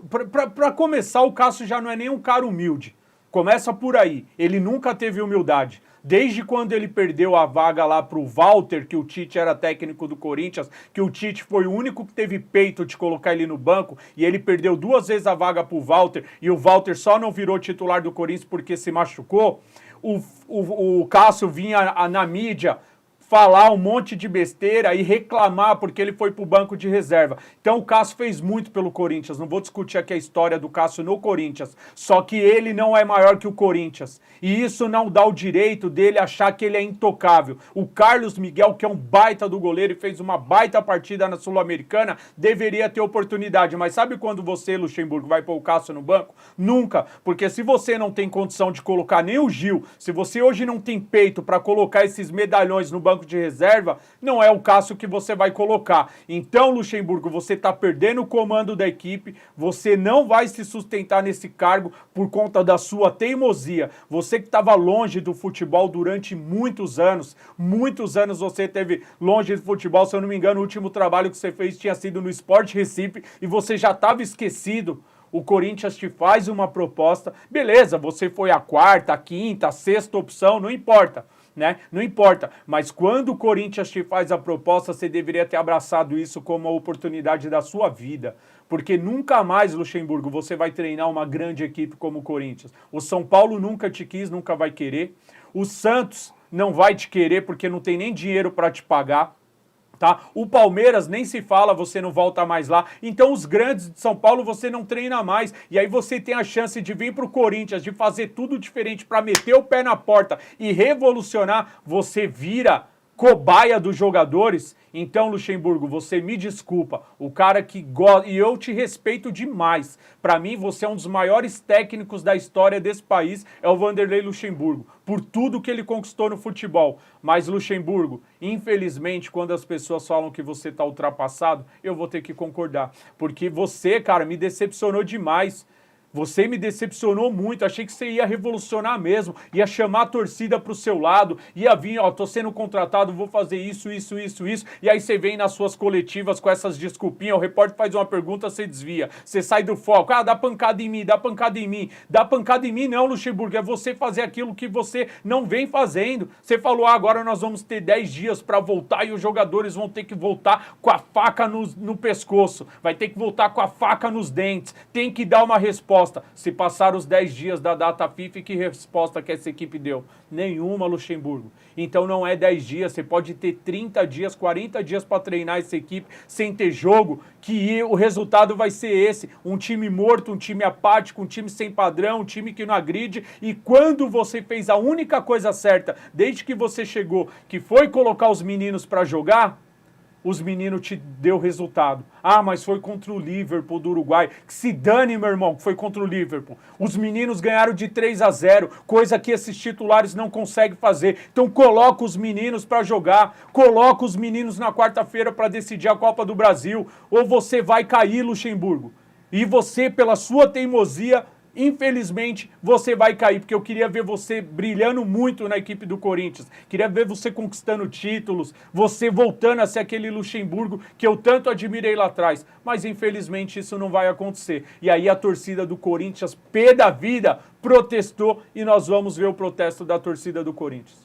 Para começar, o Cássio já não é nem um cara humilde. Começa por aí. Ele nunca teve humildade. Desde quando ele perdeu a vaga lá pro Walter, que o Tite era técnico do Corinthians, que o Tite foi o único que teve peito de colocar ele no banco, e ele perdeu 2 vezes a vaga pro Walter, e o Walter só não virou titular do Corinthians porque se machucou, o Cássio vinha na mídia falar um monte de besteira e reclamar porque ele foi pro banco de reserva. Então o Cássio fez muito pelo Corinthians, não vou discutir aqui a história do Cássio no Corinthians, só que ele não é maior que o Corinthians, e isso não dá o direito dele achar que ele é intocável. O Carlos Miguel, que é um baita do goleiro e fez uma baita partida na Sul-Americana, deveria ter oportunidade, mas sabe quando você, Luxemburgo, vai pôr o Cássio no banco? Nunca, porque se você não tem condição de colocar nem o Gil, se você hoje não tem peito para colocar esses medalhões no banco de reserva, não é o Cássio que você vai colocar. Então, Luxemburgo, você está perdendo o comando da equipe, você não vai se sustentar nesse cargo por conta da sua teimosia. Você que estava longe do futebol durante muitos anos você esteve longe do futebol, se eu não me engano, o último trabalho que você fez tinha sido no Sport Recife e você já estava esquecido. O Corinthians te faz uma proposta, beleza, você foi a quarta, a quinta, a sexta opção, não importa. né? Não importa, mas quando o Corinthians te faz a proposta, você deveria ter abraçado isso como a oportunidade da sua vida, porque nunca mais, Luxemburgo, você vai treinar uma grande equipe como o Corinthians. O São Paulo nunca te quis, nunca vai querer. O Santos não vai te querer porque não tem nem dinheiro para te pagar. Tá? O Palmeiras nem se fala, você não volta mais lá. Então os grandes de São Paulo você não treina mais. E aí você tem a chance de vir pro Corinthians, de fazer tudo diferente para meter o pé na porta e revolucionar. Você vira cobaia dos jogadores. Então, Luxemburgo, você me desculpa, o cara que gosta, e eu te respeito demais. Para mim, você é um dos maiores técnicos da história desse país, é o Vanderlei Luxemburgo, por tudo que ele conquistou no futebol. Mas, Luxemburgo, infelizmente, quando as pessoas falam que você tá ultrapassado, eu vou ter que concordar. Porque você, cara, me decepcionou demais. Você me decepcionou muito, achei que você ia revolucionar mesmo, ia chamar a torcida pro seu lado, ia vir, ó, tô sendo contratado, vou fazer isso, e aí você vem nas suas coletivas com essas desculpinhas, o repórter faz uma pergunta, você desvia, você sai do foco, dá pancada em mim, dá pancada em mim, dá pancada em mim não, Luxemburgo, é você fazer aquilo que você não vem fazendo. Você falou, agora nós vamos ter 10 dias pra voltar e os jogadores vão ter que voltar com a faca no pescoço, vai ter que voltar com a faca nos dentes, tem que dar uma resposta. Se passar os 10 dias da data FIFA, que resposta que essa equipe deu? Nenhuma, Luxemburgo. Então não é 10 dias, você pode ter 30 dias, 40 dias para treinar essa equipe sem ter jogo, que o resultado vai ser esse, um time morto, um time apático, um time sem padrão, um time que não agride, e quando você fez a única coisa certa, desde que você chegou, que foi colocar os meninos para jogar, os meninos te deu resultado. Ah, mas foi contra o Liverpool do Uruguai. Que se dane, meu irmão, que foi contra o Liverpool. Os meninos ganharam de 3-0, coisa que esses titulares não conseguem fazer. Então coloca os meninos para jogar, coloca os meninos na quarta-feira para decidir a Copa do Brasil, ou você vai cair, Luxemburgo. E você, pela sua teimosia, infelizmente, você vai cair, porque eu queria ver você brilhando muito na equipe do Corinthians. Queria ver você conquistando títulos, você voltando a ser aquele Luxemburgo que eu tanto admirei lá atrás. Mas, infelizmente, isso não vai acontecer. E aí a torcida do Corinthians, pé da vida, protestou e nós vamos ver o protesto da torcida do Corinthians.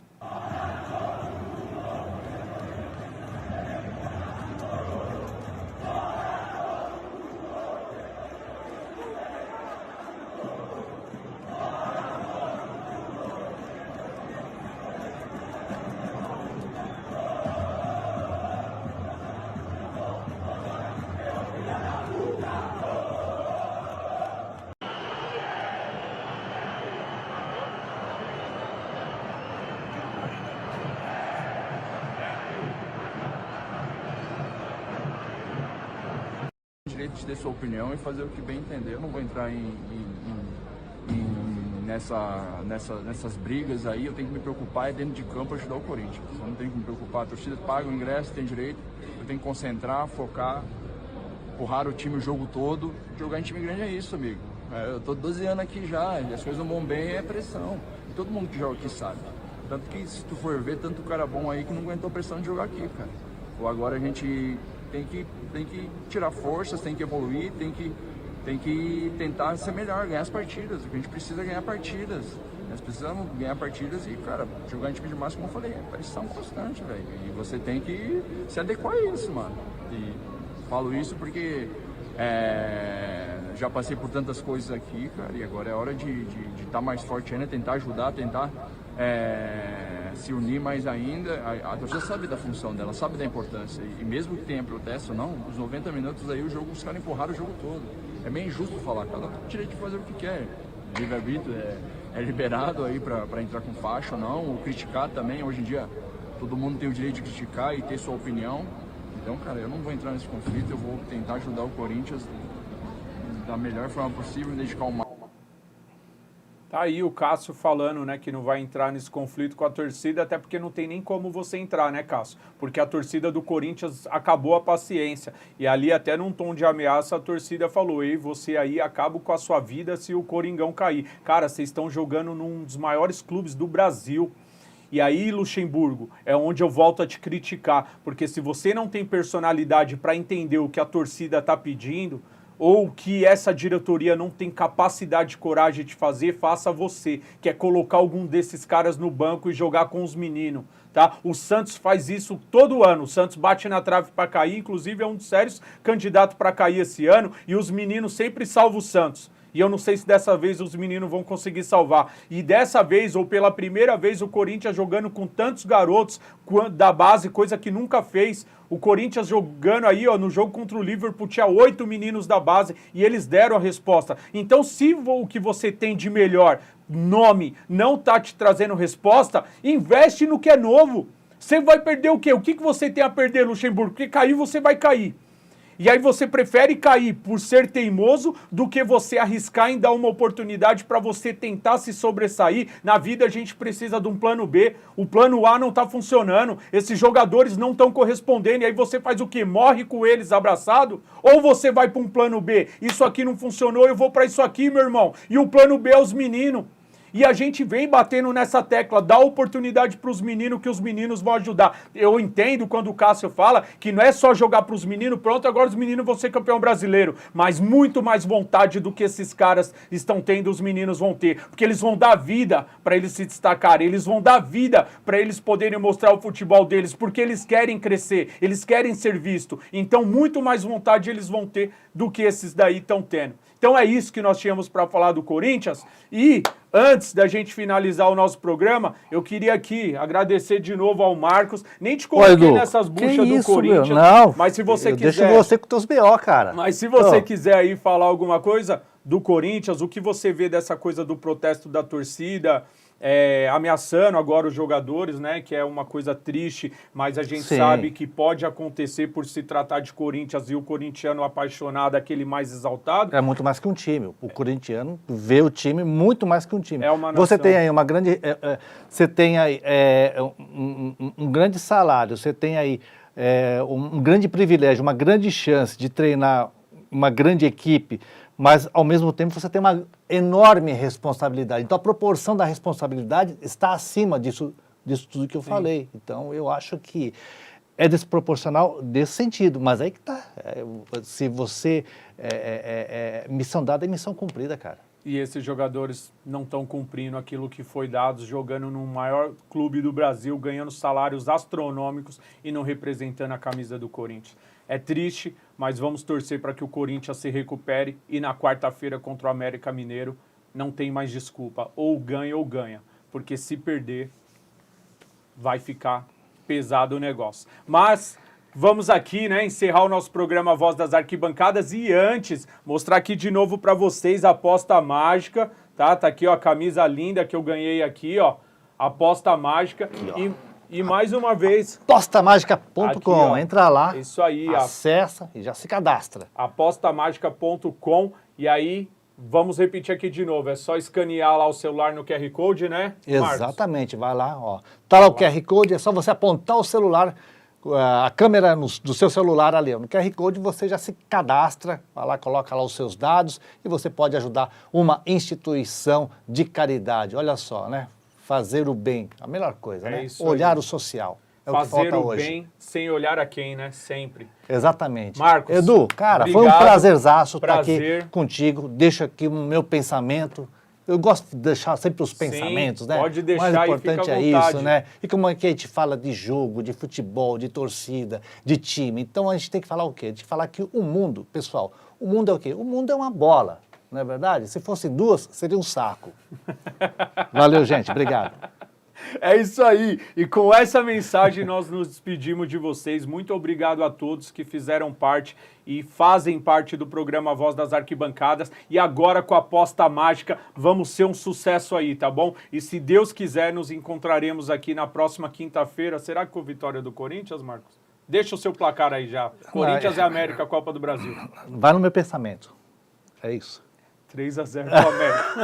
Direito de ter sua opinião e fazer o que bem entender. Eu não vou entrar nessas brigas aí. Eu tenho que me preocupar dentro de campo ajudar o Corinthians. Eu não tenho que me preocupar. A torcida paga o ingresso, tem direito. Eu tenho que concentrar, focar, empurrar o time o jogo todo. Jogar em time grande é isso, amigo. Eu tô 12 anos aqui já, e as coisas não vão bem, é pressão. E todo mundo que joga aqui sabe. Tanto que se tu for ver, tanto cara bom aí que não aguentou pressão de jogar aqui, cara. Ou agora a gente tem que tirar forças, tem que evoluir, tem que tentar ser melhor, ganhar as partidas. A gente precisa ganhar partidas. Nós precisamos ganhar partidas e, cara, jogar em time de massa, como eu falei, é pressão constante, velho. E você tem que se adequar a isso, mano. E falo isso porque já passei por tantas coisas aqui, cara, e agora é hora de estar mais forte ainda, tentar ajudar, tentar se unir mais ainda. A torcida sabe da função dela, sabe da importância. E mesmo que tenha protesto ou não, os 90 minutos aí os caras empurraram o jogo todo. É meio injusto falar, cada um tem o direito de fazer o que quer. Livre-arbítrio é liberado aí para entrar com faixa ou não, ou criticar também. Hoje em dia todo mundo tem o direito de criticar e ter sua opinião. Então, cara, eu não vou entrar nesse conflito, eu vou tentar ajudar o Corinthians da melhor forma possível, me dedicar ao máximo. Tá aí o Cássio falando, né, que não vai entrar nesse conflito com a torcida, até porque não tem nem como você entrar, né, Cássio? Porque a torcida do Corinthians acabou a paciência. E ali, até num tom de ameaça, a torcida falou: ei, você aí acaba com a sua vida se o Coringão cair. Cara, vocês estão jogando num dos maiores clubes do Brasil. E aí, Luxemburgo, é onde eu volto a te criticar, porque se você não tem personalidade para entender o que a torcida tá pedindo, ou que essa diretoria não tem capacidade e coragem de fazer, faça você, que é colocar algum desses caras no banco e jogar com os meninos, tá? O Santos faz isso todo ano, o Santos bate na trave para cair, inclusive é um dos sérios candidatos para cair esse ano, e os meninos sempre salvam o Santos. E eu não sei se dessa vez os meninos vão conseguir salvar. E dessa vez, ou pela primeira vez, o Corinthians jogando com tantos garotos da base, coisa que nunca fez. O Corinthians jogando aí, ó, no jogo contra o Liverpool, tinha 8 meninos da base e eles deram a resposta. Então, se o que você tem de melhor, nome, não tá te trazendo resposta, investe no que é novo. Você vai perder o quê? O que você tem a perder, Luxemburgo? Porque cair, você vai cair. E aí você prefere cair por ser teimoso do que você arriscar em dar uma oportunidade para você tentar se sobressair. Na vida a gente precisa de um plano B, o plano A não está funcionando, esses jogadores não estão correspondendo, e aí você faz o quê? Morre com eles abraçado? Ou você vai para um plano B? Isso aqui não funcionou, eu vou para isso aqui, meu irmão. E o plano B é os meninos. E a gente vem batendo nessa tecla, dá oportunidade para os meninos, que os meninos vão ajudar. Eu entendo quando o Cássio fala que não é só jogar para os meninos, pronto, agora os meninos vão ser campeão brasileiro. Mas muito mais vontade do que esses caras estão tendo, os meninos vão ter. Porque eles vão dar vida para eles se destacarem, eles vão dar vida para eles poderem mostrar o futebol deles, porque eles querem crescer, eles querem ser vistos. Então muito mais vontade eles vão ter do que esses daí estão tendo. Então é isso que nós tínhamos para falar do Corinthians. E antes da gente finalizar o nosso programa, eu queria aqui agradecer de novo ao Marcos. Nem te coloquei nessas buchas do Corinthians. Não, mas se você quiser... Deixa você com teus BO, cara. Mas se você quiser aí falar alguma coisa do Corinthians, o que você vê dessa coisa do protesto da torcida, ameaçando agora os jogadores, né? Que é uma coisa triste, mas a gente sabe que pode acontecer por se tratar de Corinthians e o corintiano apaixonado, aquele mais exaltado. É muito mais que um time. O corintiano vê o time muito mais que um time. É uma nação. Você tem aí uma grande, você tem aí um grande salário, você tem aí um grande privilégio, uma grande chance de treinar uma grande equipe, mas ao mesmo tempo você tem uma enorme responsabilidade. Então a proporção da responsabilidade está acima disso tudo que eu falei. Então eu acho que é desproporcional desse sentido, mas aí que tá. Se você missão dada é missão cumprida, cara. E esses jogadores não estão cumprindo aquilo que foi dado, jogando no maior clube do Brasil, ganhando salários astronômicos e não representando a camisa do Corinthians. É triste, mas vamos torcer para que o Corinthians se recupere e na quarta-feira contra o América Mineiro não tem mais desculpa. Ou ganha, porque se perder vai ficar pesado o negócio. Mas vamos aqui, né, encerrar o nosso programa Voz das Arquibancadas e antes mostrar aqui de novo para vocês a aposta mágica, tá? Tá aqui, ó, a camisa linda que eu ganhei aqui, ó, aposta mágica e mais uma vez... Apostamágica.com, entra lá, isso aí, acessa e já se cadastra. Apostamágica.com e aí, vamos repetir aqui de novo, é só escanear lá o celular no QR Code, né, Marcos? Exatamente, vai lá, ó. Tá lá o QR Code, é só você apontar o celular, a câmera do seu celular ali, no QR Code você já se cadastra, vai lá, coloca lá os seus dados e você pode ajudar uma instituição de caridade. Olha só, né? Fazer o bem, a melhor coisa, né? Olhar o social. É fazer o que falta hoje. Bem sem olhar a quem, né? Sempre. Exatamente. Marcos, Edu, cara, obrigado, foi um prazerzaço estar aqui contigo. Deixa aqui o meu pensamento. Eu gosto de deixar sempre os pensamentos, né? Pode deixar. O mais importante e fica à é vontade. isso, né? E como é que a gente fala de jogo, de futebol, de torcida, de time. Então a gente tem que falar o quê? A gente tem que falar que o mundo, pessoal, o mundo é o quê? O mundo é uma bola, não é verdade? Se fosse duas, seria um saco. Valeu, gente. Obrigado. É isso aí. E com essa mensagem nós nos despedimos de vocês. Muito obrigado a todos que fizeram parte e fazem parte do programa Voz das Arquibancadas. E agora com a aposta mágica vamos ser um sucesso aí, tá bom? E se Deus quiser, nos encontraremos aqui na próxima quinta-feira. Será que com vitória do Corinthians, Marcos? Deixa o seu placar aí já. Corinthians e América, Copa do Brasil. Vai no meu pensamento. É isso. 3-0 pro América.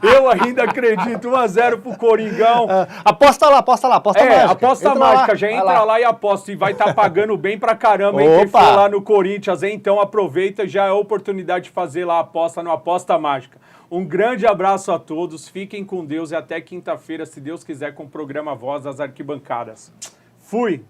Eu ainda acredito. 1-0 pro Coringão. Aposta lá, aposta mágica. Aposta mágica. Já entra lá e aposta. E vai estar pagando bem pra caramba, hein? Quem for lá no Corinthians, hein? Então aproveita, já é a oportunidade de fazer lá a aposta no Aposta Mágica. Um grande abraço a todos. Fiquem com Deus e até quinta-feira, se Deus quiser, com o programa Voz das Arquibancadas. Fui!